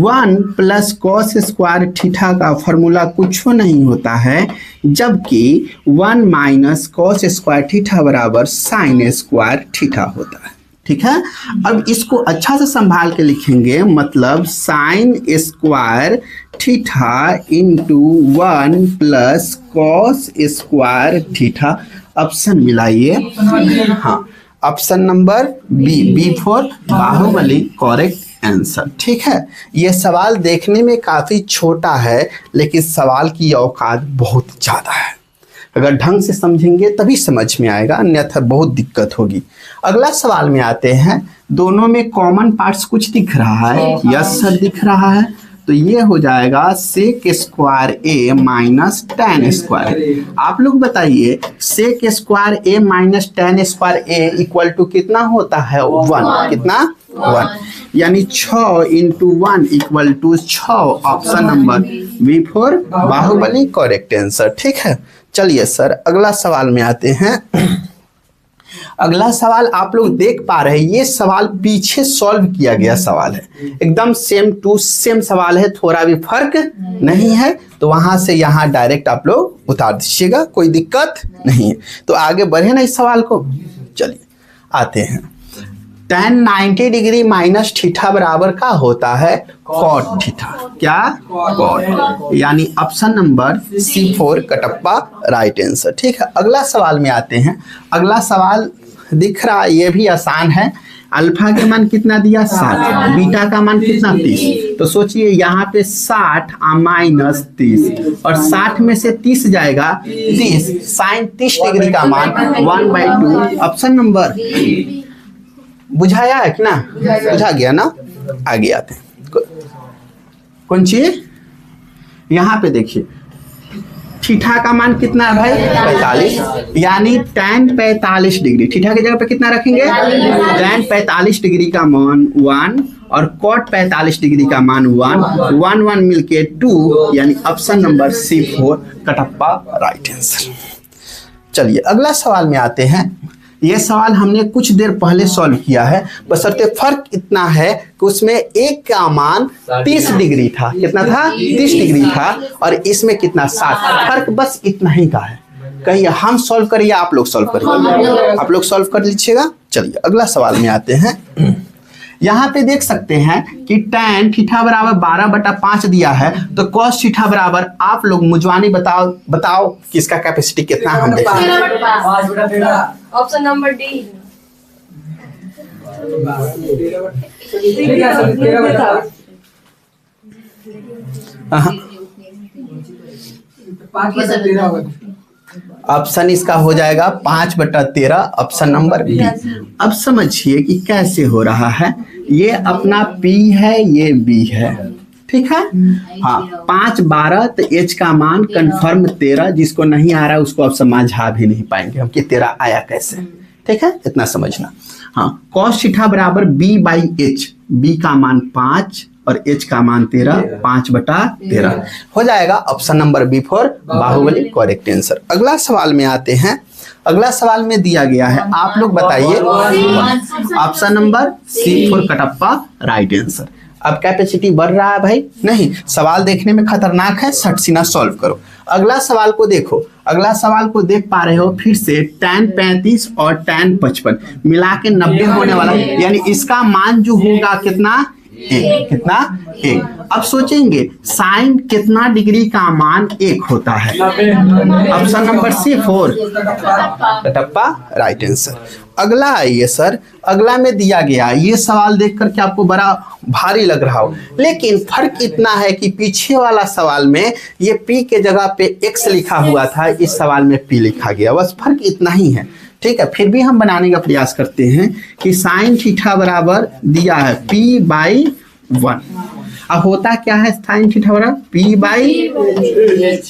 1 प्लस कॉस स्क्वायर थीटा का फॉर्मूला कुछ नहीं होता है, जबकि 1 माइनस कॉस स्क्वायर थीटा बराबर साइन स्क्वायर थीटा होता है। ठीक है, अब इसको अच्छा से संभाल के लिखेंगे, मतलब sine square theta into 1 plus cos square theta. Option मिलाइए, हाँ option number B for Baahubali correct answer. ठीक है, ये सवाल देखने में काफी छोटा है लेकिन सवाल की औकात बहुत ज्यादा है। अगर ढंग से समझेंगे तभी समझ में आएगा, अन्यथा बहुत दिक्कत होगी। अगला सवाल में आते हैं, दोनों में कॉमन पार्ट्स कुछ दिख रहा है, यस सर दिख रहा है, तो ये हो जाएगा sec square A minus tan square. आप लोग बताइए sec square A minus tan square A equal to कितना होता है 1, कितना 1, यानी 6 into 1 equal to 6। Option number B for Baahubali correct answer. ठीक है, चलिए सर अगला सवाल में आते हैं। अगला सवाल आप लोग देख पा रहे हैं, ये सवाल पीछे सॉल्व किया गया सवाल है, एकदम सेम टू सेम सवाल है, थोड़ा भी फर्क नहीं है, तो वहां से यहाँ डायरेक्ट आप लोग उतार दीजिएगा, कोई दिक्कत नहीं है। तो आगे बढ़े ना इस सवाल को, चलिए आते हैं। tan 90 डिग्री माइनस थीटा बराबर का होता है कॉट थीटा, क्या कॉट, यानी option number C4 Kattappa right answer. ठीक है, अगला सवाल में आते हैं। अगला सवाल दिख रहा है, ये भी आसान है। अल्फा के मान कितना दिया 60, बीटा का मान कितना 30, तो सोचिए यहाँ पे 60 माइनस 30 और 60 में से 30 जाएगा 30, साइन 30 डिग्री का मान 1/2। ऑप्शन नंबर बुझाया है कि ना, बुझा गया ना। आगे आते हैं, कौन चीज, यहाँ पे देखिए थीटा का मान कितना है भाई 45, यानी tan 45 डिग्री, थीटा की जगह पे कितना रखेंगे tan 45 डिग्री का मान 1 और cot 45 डिग्री का मान 1 मिलके 2, यानी option number C4 Kattappa right answer. चलिए अगला सवाल में आते हैं। ये सवाल हमने कुछ देर पहले सॉल्व किया है, बशर्ते फर्क इतना है कि उसमें एक का मान 30 डिग्री था, कितना था 30 डिग्री था, और इसमें कितना 60, फर्क बस इतना ही का है। कहिए हम सॉल्व करें या आप लोग सॉल्व करिए, आप लोग सॉल्व कर लीजिएगा। चलिए अगला सवाल में आते हैं। यहाँ पे देख सकते हैं कि tan थीटा बराबर 12/5 दिया है, तो cos थीटा बराबर, आप लोग मुजवानी बताओ कि इसका कैपेसिटी कितना हम देखें। Option number D. ऑप्शन इसका हो जाएगा 5/13, ऑप्शन नंबर बी। अब समझिए कि कैसे हो रहा है, ये अपना P है, ये B है, ठीक है। हाँ 5 12, तो H का मान कंफर्म 13, जिसको नहीं आ रहा है उसको आप समझा भी नहीं पाएंगे हम कि 13 आया कैसे, ठीक है, इतना समझना। हाँ cos थीटा बराबर B/H, B का मान 5 और H का मान 13, 5/13 हो जाएगा। Option number B for Baahubali correct answer. अगला सवाल में आते हैं। अगला सवाल में दिया गया है, आप लोग बताइए, option number C4 Kattappa right answer. अब कैपेसिटी बढ़ रहा है भाई, नहीं, सवाल देखने में खतरनाक है, सट सीना सॉल्व करो। अगला सवाल को देखो, अगला सवाल को देख पा रहे हो फिर से, tan 35 और tan 55 मिला के 90 होने वाला, यानी इसका मान जो होगा कितना, एक, कितना 1। अब सोचेंगे साइन कितना डिग्री का मान 1 होता है, option number C4 Kattappa right answer. अगला आइए सर, अगला में दिया गया, ये सवाल देख करके आपको बड़ा भारी लग रहा हो, लेकिन फर्क इतना है कि पीछे वाला सवाल में ये P के जगह पे X लिखा हुआ था, इस सवाल में P लिखा गया, बस फर्क इतना ही है, ठीक है। फिर भी हम बनाने का प्रयास करते हैं कि साइन थीटा बराबर दिया है P/1। अब होता क्या है साइन थीटा बराबर पी बाई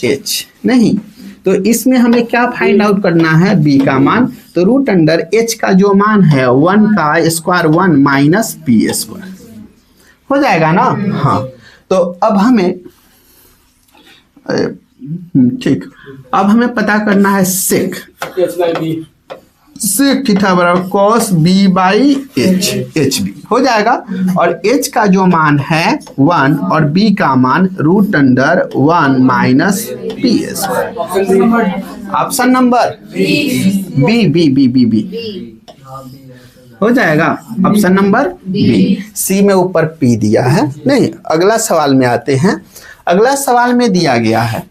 एच, नहीं तो इसमें हमें क्या फाइंड आउट करना है, बी का मान। तो रूट अंडर एच का जो मान है 1 का स्क्वायर 1 माइनस पी स्क्वायर हो जाएगा ना। हाँ तो अब हमें ठीक, अब हमें पता करना है सेक थीटा बराबर cos B by H, H B हो जाएगा। और एच का जो मान है 1 और बी का मान root under 1 minus P square. Option number B B B B B हो जाएगा, ऑप्शन नंबर बी। सी में ऊपर पी दिया है, नहीं अगला सवाल में आते हैं। अगला सवाल में दिया गया है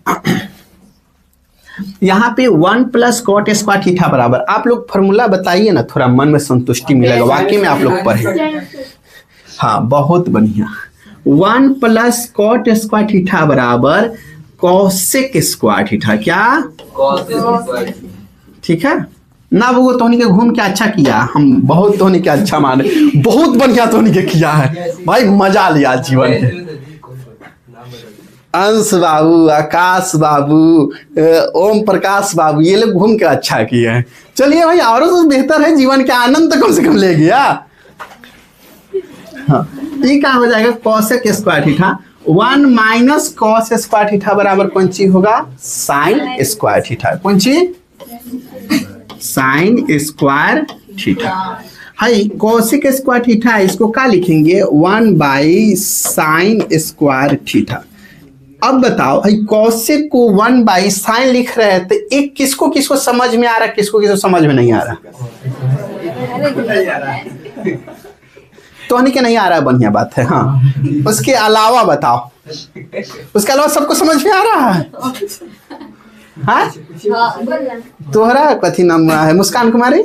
यहाँ पे 1 प्लस कॉट स्क्वायर थीटा बराबर, आप लोग फॉर्मूला बताइए ना, थोड़ा मन में संतुष्टि मिलेगा, वाकई में आप लोग पढ़े। हाँ बहुत बढ़िया। 1 प्लस कॉट स्क्वायर थीटा बराबर कॉसेक स्क्वायर थीटा, क्या ठीक है ना। वो तोहनी के घूम के अच्छा किया, हम बहुत तोहनी के अच्छा माने, बहुत बढ़िया तोहनी के किया है भाई, मजा लिया जीवन में। अंश बाबू, आकाश बाबू, ओम प्रकाश बाबू, ये लोग घूम के अच्छा किए हैं। चलिए भाई और तो बेहतर है, जीवन के आनंद तो कम से कम ले गया। हाँ ये क्या हो जाएगा, cosec square theta 1 minus cos square theta बराबर कौन चीज होगा, साइन स्क्वायर थीटा। कौन चीज, sign square theta. High cosec square theta, इसको क्या लिखेंगे 1 बाई साइन स्क्वायर थीटा। अब बताओ कॉसेक को 1 बाई साइन लिख रहे हैं, तो एक किसको किसको समझ में आ रहा है, किसको किसको समझ में नहीं आ रहा। तो नहीं के नहीं आ रहा है, बढ़िया बात है। हाँ उसके अलावा बताओ, उसके अलावा सबको समझ में आ रहा है। हाँ तोहरा कथी नाम है, मुस्कान कुमारी,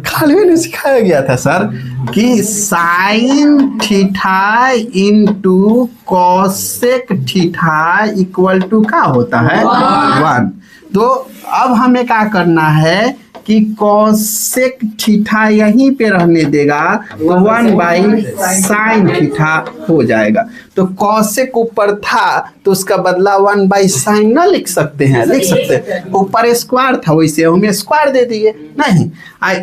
खाली में सिखाया गया था सर कि sine theta into cosec theta equal to क्या होता है 1। तो अब हमें क्या करना है कि कॉसेक थीटा यहीं पे रहने देगा, तो 1 बाई साइन थीटा हो जाएगा। तो कॉसेक ऊपर था तो उसका बदला 1 बाई साइन ना लिख सकते हैं, लिख सकते हैं, ऊपर स्क्वायर था वैसे हमें स्क्वायर दे दिए, नहीं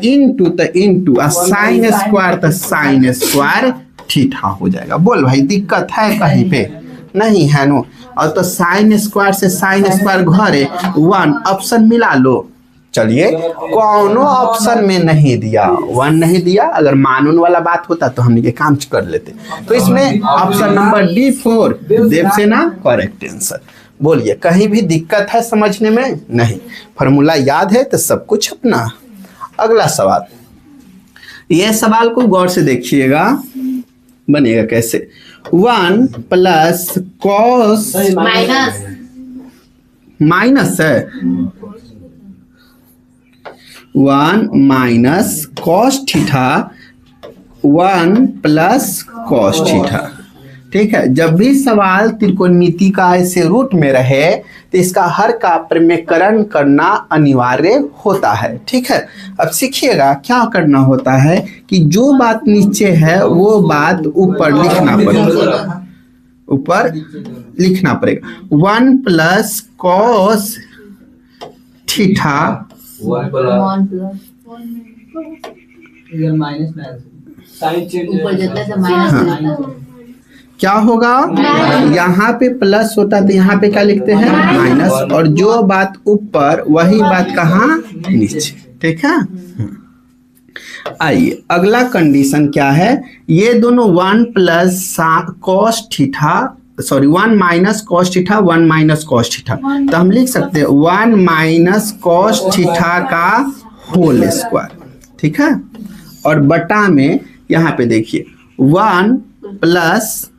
इनटू तो इनटू, साइन स्क्वायर तो साइन स्क्वायर थीटा हो जाएगा। बोल भाई दिक्कत है कहीं पे, नहीं है नो। और तो साइन स्क्वायर से साइन स्क्वायर घरे 1 ऑप्शन मिला लो। चलिए कौनो ऑप्शन में नहीं दिया, 1 नहीं दिया, अगर मानून वाला बात होता तो हम ये काम कर लेते। तो इसमें option number D4 Devsena correct answer. बोलिए कहीं भी दिक्कत है समझने में, नहीं फॉर्मूला याद है तो सब कुछ अपना। अगला सवाल, यह सवाल को गौर से देखिएगा, बनेगा कैसे 1 प्लस कॉस माइनस है 1 minus cos theta 1 plus cos theta. ठीक है, जब भी सवाल त्रिकोणमिति का ऐसे रूट में रहे तो इसका हर का प्रमेयकरण करना अनिवार्य होता है। ठीक है, अब सीखिएगा क्या करना होता है कि जो बात नीचे है वो बात ऊपर लिखना पड़ेगा, ऊपर लिखना पड़ेगा। 1 प्लस कॉस थीटा क्या होगा, यहाँ पे प्लस होता तो यहाँ पे क्या लिखते हैं माइनस, और जो बात ऊपर वही बात कहाँ नीचे। ठीक है, आइए अगला कंडीशन क्या है, ये दोनों 1 plus cos theta sorry 1 minus cos theta 1 minus cos theta, तो हम लिख सकते हैं 1 माइनस कॉस थीटा का होल स्क्वायर। ठीक है, और बटा में यहाँ पे देखिए 1 plus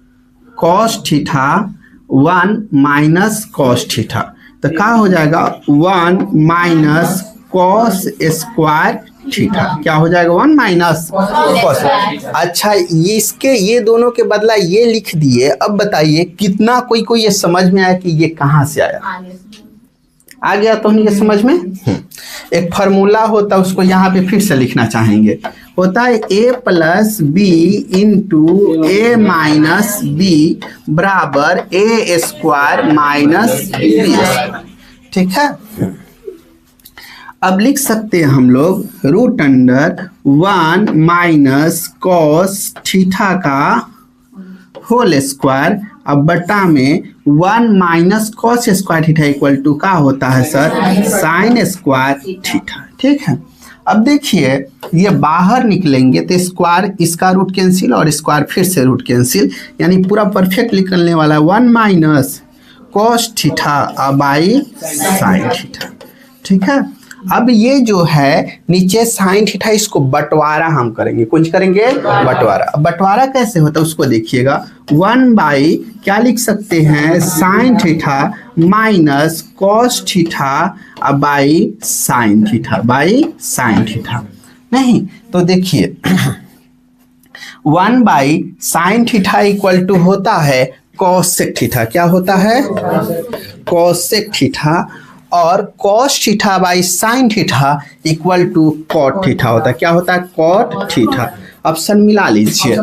cos theta 1 minus cos theta, तो क्या हो जाएगा 1 माइनस कॉस स्क्वायर थीटा। क्या हो जाएगा 1 माइनस कॉस। अच्छा इसके ये दोनों के बदला ये लिख दिए। अब बताइए कितना कोई ये समझ में आया कि ये कहाँ से आया, आ गया तो नहीं ये समझ में। एक फार्मूला होता है, उसको यहाँ पे फिर से लिखना चाहेंगे। होता है a plus B into A minus B बराबर A square minus B square. ठीक है, अब लिख सकते हैं हम लोग root under 1 minus cos theta का होल स्क्वायर, अब बटा में 1 minus cos square theta equal to का होता है सर साइन स्क्वायर थीटा। ठीक है, अब देखिए ये बाहर निकलेंगे तो स्क्वायर, इसका रूट कैंसिल और स्क्वायर फिर से रूट कैंसिल, यानी पूरा परफेक्ट निकलने वाला है 1 minus cos theta by sine theta. ठीक है, अब ये जो है नीचे साइन थीटा, इसको बंटवारा हम करेंगे, कुछ करेंगे बंटवारा। अब बंटवारा कैसे होता है उसको देखिएगा, 1 बाई क्या लिख सकते हैं sine theta minus cos theta by sine theta by sine theta. नहीं तो देखिए 1 by sine theta equal to होता है कॉसेक थीटा। क्या होता है? कॉसेक थीटा, और cos theta by sine theta equal to cot theta होता है। क्या होता है? Cot theta. ऑप्शन मिला लीजिए,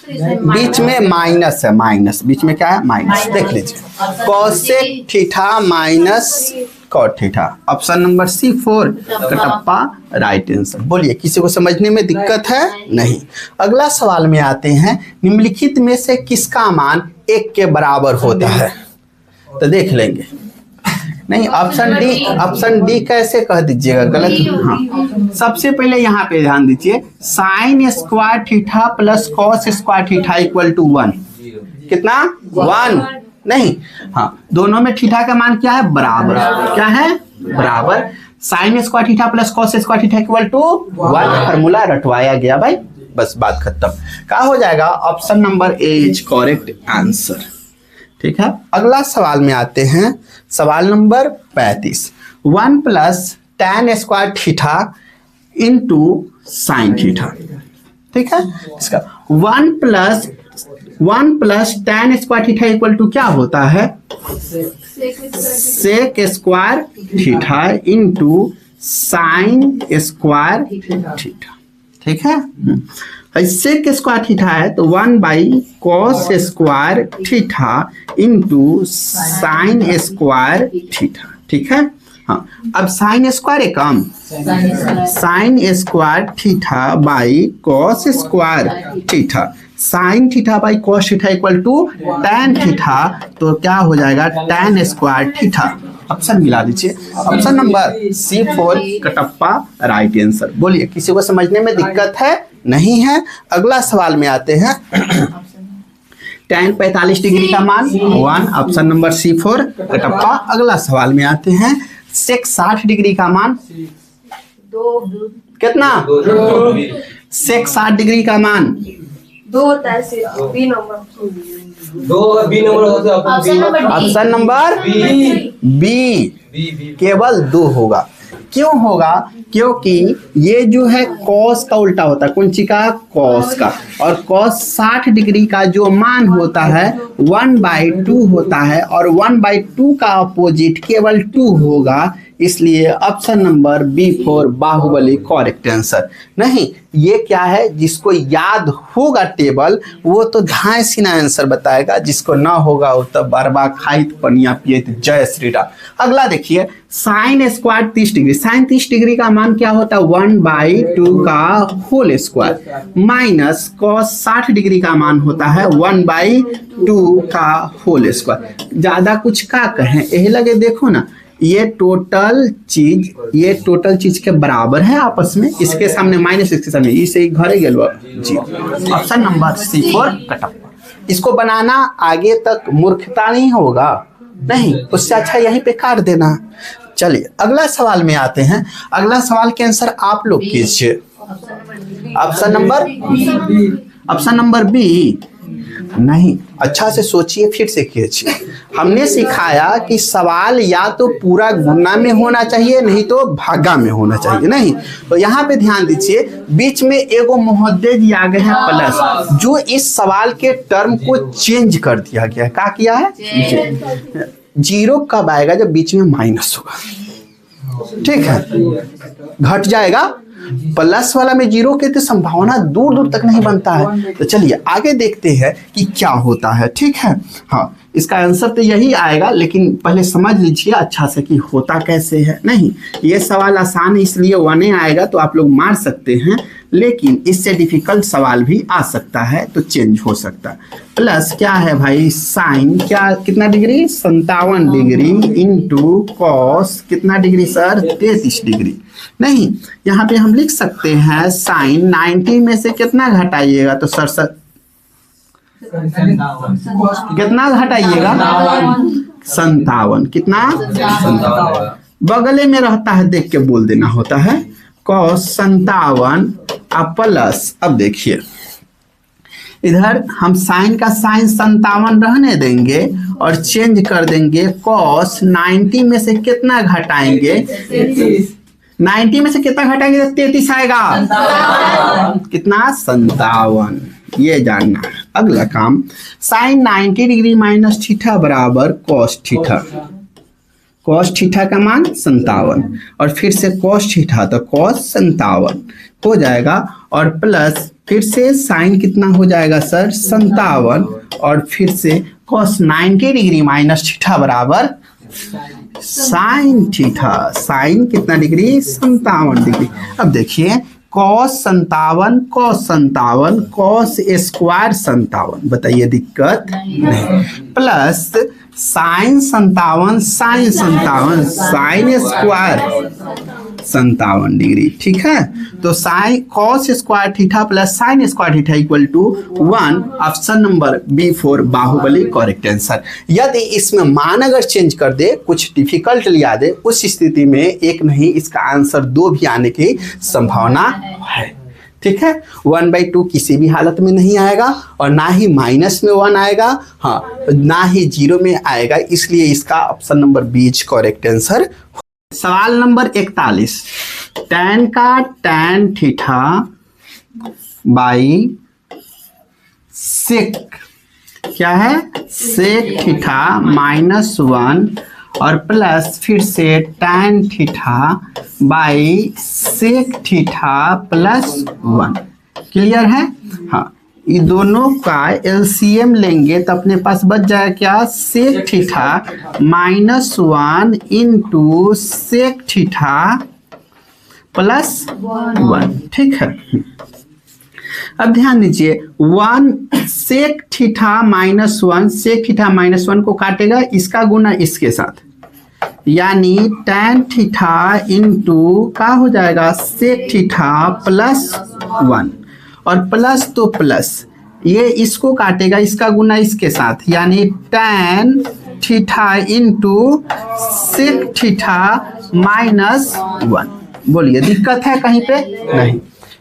बीच में माइनस है, माइनस बीच में क्या है? माइनस। देख लीजिए cosec theta minus cot theta. Option number C4 Kattappa right answer. बोलिए किसी को समझने में दिक्कत है? नहीं। अगला सवाल में आते हैं, निम्नलिखित में से किसका मान 1 के बराबर होता है? तो देख लेंगे। नहीं, ऑप्शन डी कैसे कह दीजिएगा? गलत। हाँ, सबसे पहले यहाँ पे ध्यान दीजिए, sine square theta plus cos square theta equal to 1। कितना? 1। नहीं, हाँ, दोनों में थीटा का मान क्या है? बराबर। क्या है? बराबर। Sine square theta plus cos square theta equal to 1। Formula रटवाया गया भाई, बस बात खत्म। क्या हो जाएगा? Option number A is correct answer. ठीक है, अगला सवाल में आते हैं, सवाल number 35। 1 plus tan square theta into sine theta. ठीक है, इसका 1 plus tan square theta equal to क्या होता है? Sec square theta into sine square theta. ठीक है, सेक स्क्वायर थीटा है तो 1 by cos square theta into sine square theta. ठीक है, हाँ, अब साइन स्क्वायर है कम, sine square theta by cos square theta. Sine theta by cos theta equal to tan theta, तो क्या हो जाएगा? tan square theta. ऑप्शन मिला दीजिए, option number C4 Kattappa right answer. बोलिए किसी को समझने में दिक्कत है? नहीं है। अगला सवाल में आते हैं, tan 45 डिग्री का मान 1। Option number C4 Kattappa. अगला सवाल में आते हैं, सेक 60 डिग्री का मान 2। कितना? सेक 60 डिग्री का मान 2 होता है, बी नंबर 2 बी नंबर होता है। ऑप्शन नंबर बी, केवल 2 होगा। क्यों होगा? क्योंकि ये जो है कॉस का उल्टा होता है, कौन सी का? कॉस का। और कॉस 60 डिग्री का जो मान होता है 1/2 होता है, और 1/2 का अपोजिट केवल 2 होगा, इसलिए option number B4 Baahubali correct answer. नहीं, ये क्या है? जिसको याद होगा टेबल वो तो धाय सीना आंसर बताएगा, जिसको ना होगा वो तो बरबा खाइत पनिया पियत। जय श्री राम। अगला देखिए, sine square 30 degree. Sine 30 degree का मान क्या होता है? 1/2 का whole square minus cos 60 degree का मान होता है 1/2 का होल स्क्वायर। ज्यादा कुछ का कहें, यही लगे देखो ना, ये टोटल चीज के बराबर है आपस में। इसके सामने माइनस, इसके सामने इसे घरे गेल जी। Option number C4 Kattappa. इसको बनाना आगे तक मूर्खता नहीं होगा, नहीं, उससे अच्छा यहीं पे काट देना। चलिए अगला सवाल में आते हैं। अगला सवाल के आंसर आप लोग कीजिए। Option number B. नहीं, अच्छा से सोचिए, फिर से कीजिए। हमने सिखाया कि सवाल या तो पूरा गुना में होना चाहिए, नहीं तो भागा में होना चाहिए। नहीं तो यहाँ पे ध्यान दीजिए, बीच में एगो मुहद्देज आ गए हैं प्लस, जो इस सवाल के टर्म को चेंज कर दिया गया है। क्या किया है? 0 कब आएगा? जब बीच में माइनस होगा। ठीक है, घट जाएगा। प्लस वाला में जीरो के तो संभावना दूर दूर तक नहीं बनता है। तो चलिए आगे देखते हैं कि क्या होता है। ठीक है, हाँ इसका आंसर तो यही आएगा, लेकिन पहले समझ लीजिए अच्छा से कि होता कैसे है। नहीं, ये सवाल आसान है इसलिए 1 आएगा, तो आप लोग मार सकते हैं, लेकिन इससे डिफिकल्ट सवाल भी आ सकता है, तो चेंज हो सकता है। प्लस क्या है भाई, साइन क्या कितना डिग्री, 57 डिग्री इंटू कॉस कितना डिग्री सर, 33 डिग्री। नहीं, यहाँ पे हम लिख सकते हैं साइन 90 में से कितना घटाइएगा, तो सर कितना घटाइएगा, 57। कितना, 57। बगले में रहता है देख के बोल देना होता है, कॉस 57 प्लस, अब देखिए इधर हम साइन का साइन 57 रहने देंगे और चेंज कर देंगे कॉस 90 में से कितना घटाएंगे, 90 में से कितना घटाएंगे तो 33 आएगा, कितना, 57। ये जानना है। अगला काम, साइन 90 डिग्री माइनस थीटा बराबर कॉस थीटा। कॉस थीटा का मान 57 और फिर से कॉस थीटा, तो कॉस 57 हो जाएगा, और प्लस फिर से साइन कितना हो जाएगा सर, 57, और फिर से कॉस 90 डिग्री माइनस थीटा बराबर साइन थीटा। साइन कितना डिग्री, 57 डिग्री। अब देखिए कॉस 57 कॉस 57 कॉस स्क्वायर 57, बताइए दिक्कत नहीं, plus sine 57 sine 57 sine square 57 degree. ठीक है, तो sine cos square theta plus sine square theta equal to 1। Option number B4 Baahubali correct answer. यदि इसमें मान अगर चेंज कर दे, कुछ डिफिकल्ट लिया दे, उस स्थिति में एक नहीं इसका आंसर 2 भी आने की संभावना है। ठीक है, 1/2 किसी भी हालत में नहीं आएगा, और ना ही माइनस में 1 आएगा, हाँ ना ही 0 में आएगा, इसलिए इसका option number B is correct answer. सवाल नंबर 41, tan का tan थीटा बाई सेक क्या है, सेक थीटा -1 और प्लस फिर से tan theta by sec theta +1। Clear है, हाँ ये दोनों का एलसीएम लेंगे तो अपने पास बच जाएगा क्या, sec theta -1 into sec theta +1। ठीक है, अब ध्यान दीजिए 1 सेक थीटा -1 सेक थीटा -1 को काटेगा, इसका गुना इसके साथ, यानी tan थीटा इंटू का हो जाएगा सेक थीटा +1, और प्लस तो प्लस, ये इसको काटेगा, इसका गुना इसके साथ, यानी tan theta into sec theta -1। बोलिए दिक्कत है कहीं पे, नहीं।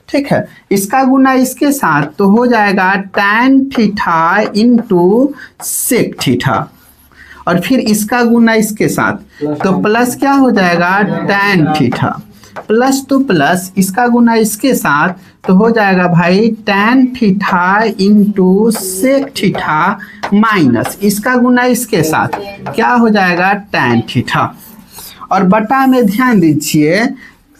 ठीक है, इसका गुना इसके साथ तो हो जाएगा tan theta into sec theta, और फिर इसका गुना इसके साथ, तो प्लस क्या हो जाएगा tan थीटा, प्लस तो प्लस इसका गुना इसके साथ, तो हो जाएगा भाई tan theta into sec theta minus इसका गुना इसके साथ, क्या हो जाएगा tan थीटा, और बटा में ध्यान दीजिए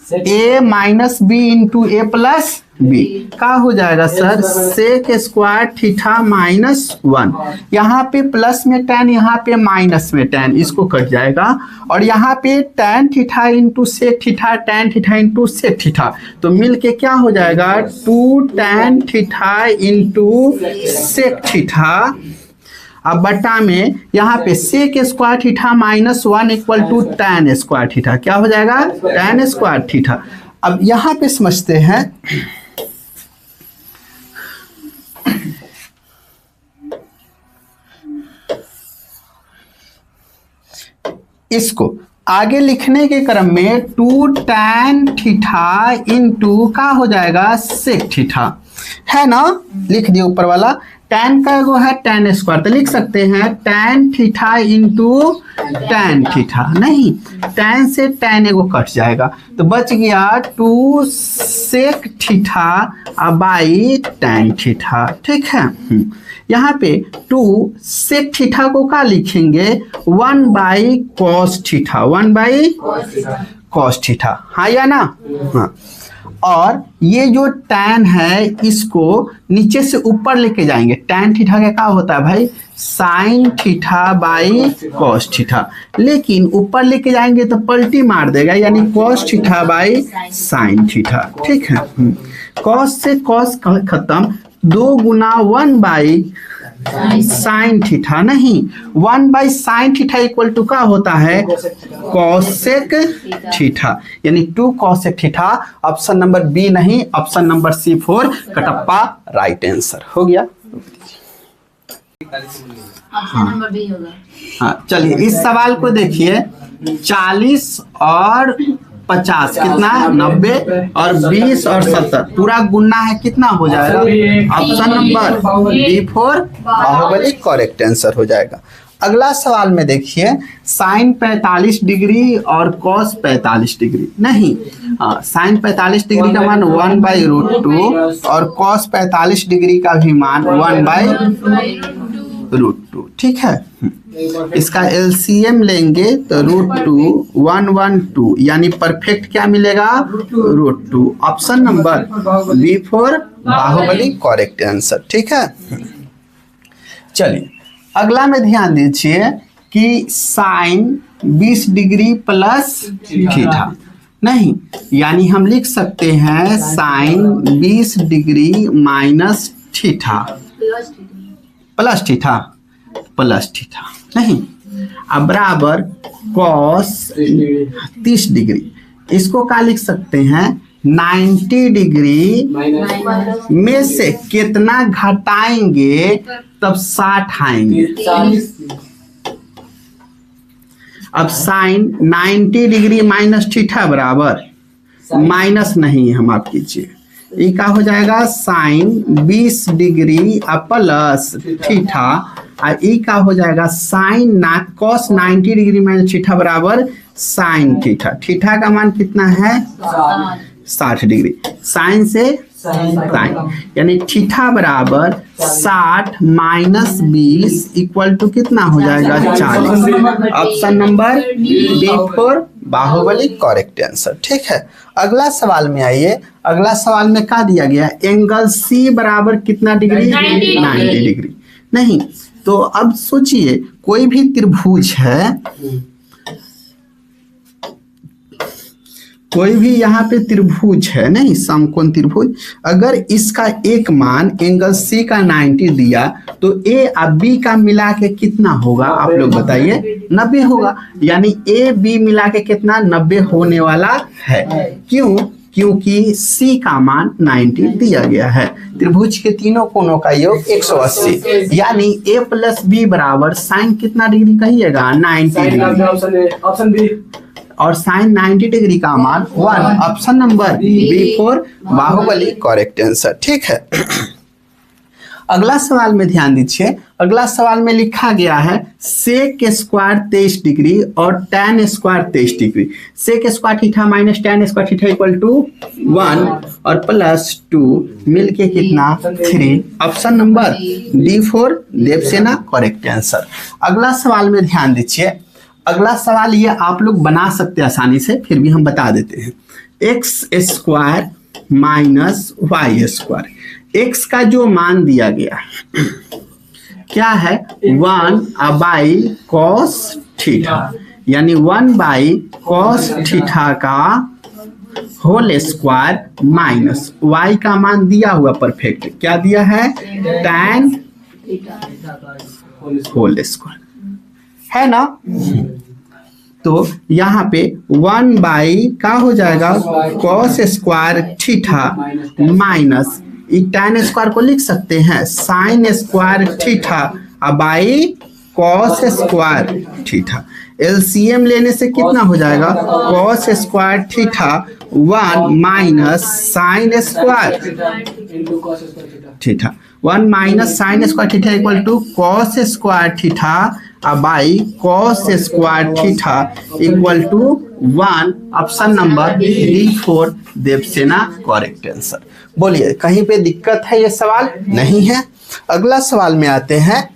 a minus B into A plus B, का हो जाएगा सर सेक स्क्वायर थीटा -1। यहाँ पे प्लस में tan, यहाँ पे माइनस में tan, इसको कट जाएगा, और यहाँ पे tan theta into sec theta tan theta into sec theta, तो मिल के क्या हो जाएगा 2 tan theta into sec theta. अब बटा में यहाँ पे sec square theta -1 equal to tan square theta, क्या हो जाएगा tan स्क्वायर थीटा। अब यहाँ पे समझते हैं, इसको आगे लिखने के क्रम में 2 tan थीटा इंटू का हो जाएगा सेक थीटा, है ना, लिख दिया ऊपर वाला। tan का वो है tan स्क्वायर, तो लिख सकते हैं tan theta into tan theta, नहीं tan से tan एगो कट जाएगा, तो बच गया 2 sec theta by tan theta. ठीक है, यहाँ पे 2 सेक थीटा को क्या लिखेंगे 1 by cos theta, 1 by cos theta, हाँ या ना? हाँ। और ये जो tan है इसको नीचे से ऊपर लेके जाएंगे, tan थीटा का क्या होता है भाई? Sign theta by cos theta. लेकिन ऊपर लेके जाएंगे तो पलटी मार देगा, यानी cos theta by sine theta. ठीक है, कॉस से कॉस खत्म, 2 गुना 1 बाई साइन थीटा, नहीं 1 by sine theta equal to क्या होता है? कॉसेक थीटा, यानी 2 cosec theta. Option number B नहीं, option number C 4 Kattappa right answer हो गया। ऑप्शन नंबर बी होगा। हाँ चलिए इस सवाल को देखिए, 40 और 50 कितना है? 90 और 20 और 70 पूरा गुना है, कितना हो जाएगा? Option number B4 Baahubali correct answer हो जाएगा। अगला सवाल में देखिए, साइन 45 डिग्री और कॉस 45 डिग्री, नहीं साइन 45 डिग्री का मान 1/√2 और कॉस 45 डिग्री का भी मान 1/√2। ठीक है, इसका एलसीएम लेंगे तो √2 112, यानी परफेक्ट क्या मिलेगा? √2। Option number B4 Baahubali correct answer. ठीक है, चलिए अगला में ध्यान दीजिए कि साइन 20 डिग्री प्लस थीटा, नहीं यानी हम लिख सकते हैं sine 20 degree minus theta plus theta नहीं, अब बराबर कॉस 30 डिग्री, इसको क्या लिख सकते हैं? 90 डिग्री में से कितना घटाएंगे तब 60 आएंगे। अब साइन 90 डिग्री माइनस थीटा बराबर, माइनस नहीं है, माफ कीजिए, ये क्या हो जाएगा? साइन 20 डिग्री प्लस थीटा, और ये क्या हो जाएगा? Sine cos 90 degree minus theta बराबर साइन थीटा। थीटा का मान कितना है? 60 डिग्री, साइन से साइन, यानी थीटा बराबर 60 माइनस 20 इक्वल टू कितना हो जाएगा? 40। Option number D4 Baahubali correct answer. ठीक है, अगला सवाल में आइए। अगला सवाल में क्या दिया गया? एंगल C बराबर कितना डिग्री? 90 डिग्री। नहीं तो अब सोचिए, कोई भी त्रिभुज है, कोई भी यहाँ पे त्रिभुज है, नहीं समकोण त्रिभुज, अगर इसका एक मान एंगल C का 90 दिया तो A और B का मिला के कितना होगा? आप लोग बताइए। 90 होगा, यानी A B मिला के कितना? 90 होने वाला है। क्यों? क्योंकि C का मान 90 दिया गया है। त्रिभुज के तीनों कोणों का योग 180, यानी A प्लस B बराबर साइन कितना डिग्री कहिएगा? 90 डिग्री, ऑप्शन बी, और साइन 90 डिग्री का मान 1। Option number B4 Baahubali correct answer. ठीक है, अगला सवाल में ध्यान दीजिए। अगला सवाल में लिखा गया है सेक स्क्वायर 23 डिग्री और tan square 23 degree. Sec square theta minus tan square theta equal to 1 और प्लस 2 मिलके कितना? 3। Option number D4 Devsena correct answer. अगला सवाल में ध्यान दीजिए। अगला सवाल ये आप लोग बना सकते हैं आसानी से, फिर भी हम बता देते हैं। X square minus Y square, X का जो मान दिया गया क्या है? 1/बाई कॉस थीटा, यानी 1/बाई कॉस थीटा का होल स्क्वायर माइनस वाई का मान दिया हुआ परफेक्ट, क्या दिया है? tan होल स्क्वायर है ना। तो यहाँ पे 1/, क्या हो जाएगा? Cos square theta minus tan square को लिख सकते हैं sine square theta by cos square theta. LCM लेने से कितना हो जाएगा? Cos square theta 1 minus sine square theta, 1 minus sine square theta equal to cos square theta by cos square theta equal to 1। Option number D4 Devsena correct answer. बोलिए, कहीं पे दिक्कत है? ये सवाल नहीं है। अगला सवाल में आते हैं।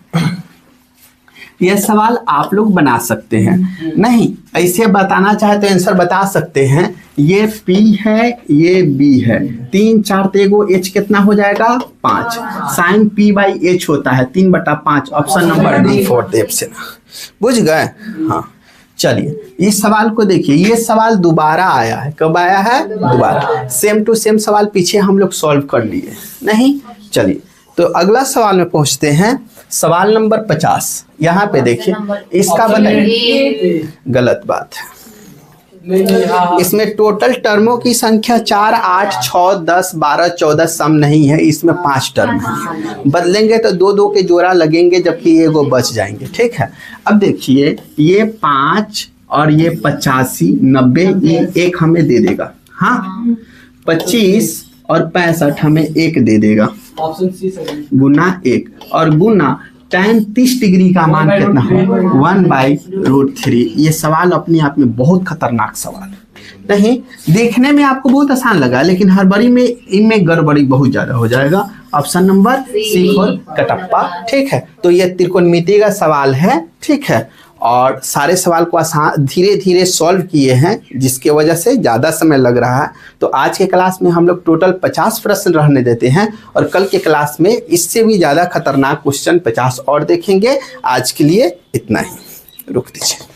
यह सवाल आप लोग बना सकते हैं। नहीं ऐसे बताना चाहे तो आंसर बता सकते हैं। ये P है, ये B है, 3 4 तेगो H कितना हो जाएगा 5। साइन P/H होता है 3/5। Option number D fourth option. बुझ गए? हाँ चलिए इस सवाल को देखिए, ये सवाल दोबारा आया है। कब आया है? दोबारा। सेम टू सेम सवाल पीछे हम लोग सॉल्व कर लिए नहीं। चलिए तो अगला सवाल में पहुंचते हैं। सवाल नंबर 50। यहाँ पे देखिए इसका बताइए। गलत बात है। इसमें टोटल टर्मों की संख्या 4 8 6 10 12 14 सम नहीं है। इसमें 5 टर्म है। बदलेंगे तो 2 2 के जोड़ा लगेंगे, जबकि ये वो बच जाएंगे। ठीक है। अब देखिए ये 5 और ये 85 90 ये 1 हमें दे देगा। हाँ 25 और 65 हमें 1 दे देगा। ऑप्शन सी सही। गुना 1 और गुना tan 30 डिग्री का मान कितना है? 1/√3। ये सवाल अपने आप में बहुत खतरनाक सवाल है। नहीं देखने में आपको बहुत आसान लगा, लेकिन हड़बड़ी में इनमें गड़बड़ी बहुत ज्यादा हो जाएगा। Option number C for Kattappa. ठीक है। तो ये त्रिकोणमिति का सवाल है। ठीक है। और सारे सवाल को आसान धीरे धीरे सॉल्व किए हैं, जिसके वजह से ज़्यादा समय लग रहा है। तो आज के क्लास में हम लोग टोटल 50 प्रश्न रहने देते हैं, और कल के क्लास में इससे भी ज़्यादा खतरनाक क्वेश्चन 50 और देखेंगे। आज के लिए इतना ही, रुक दीजिए।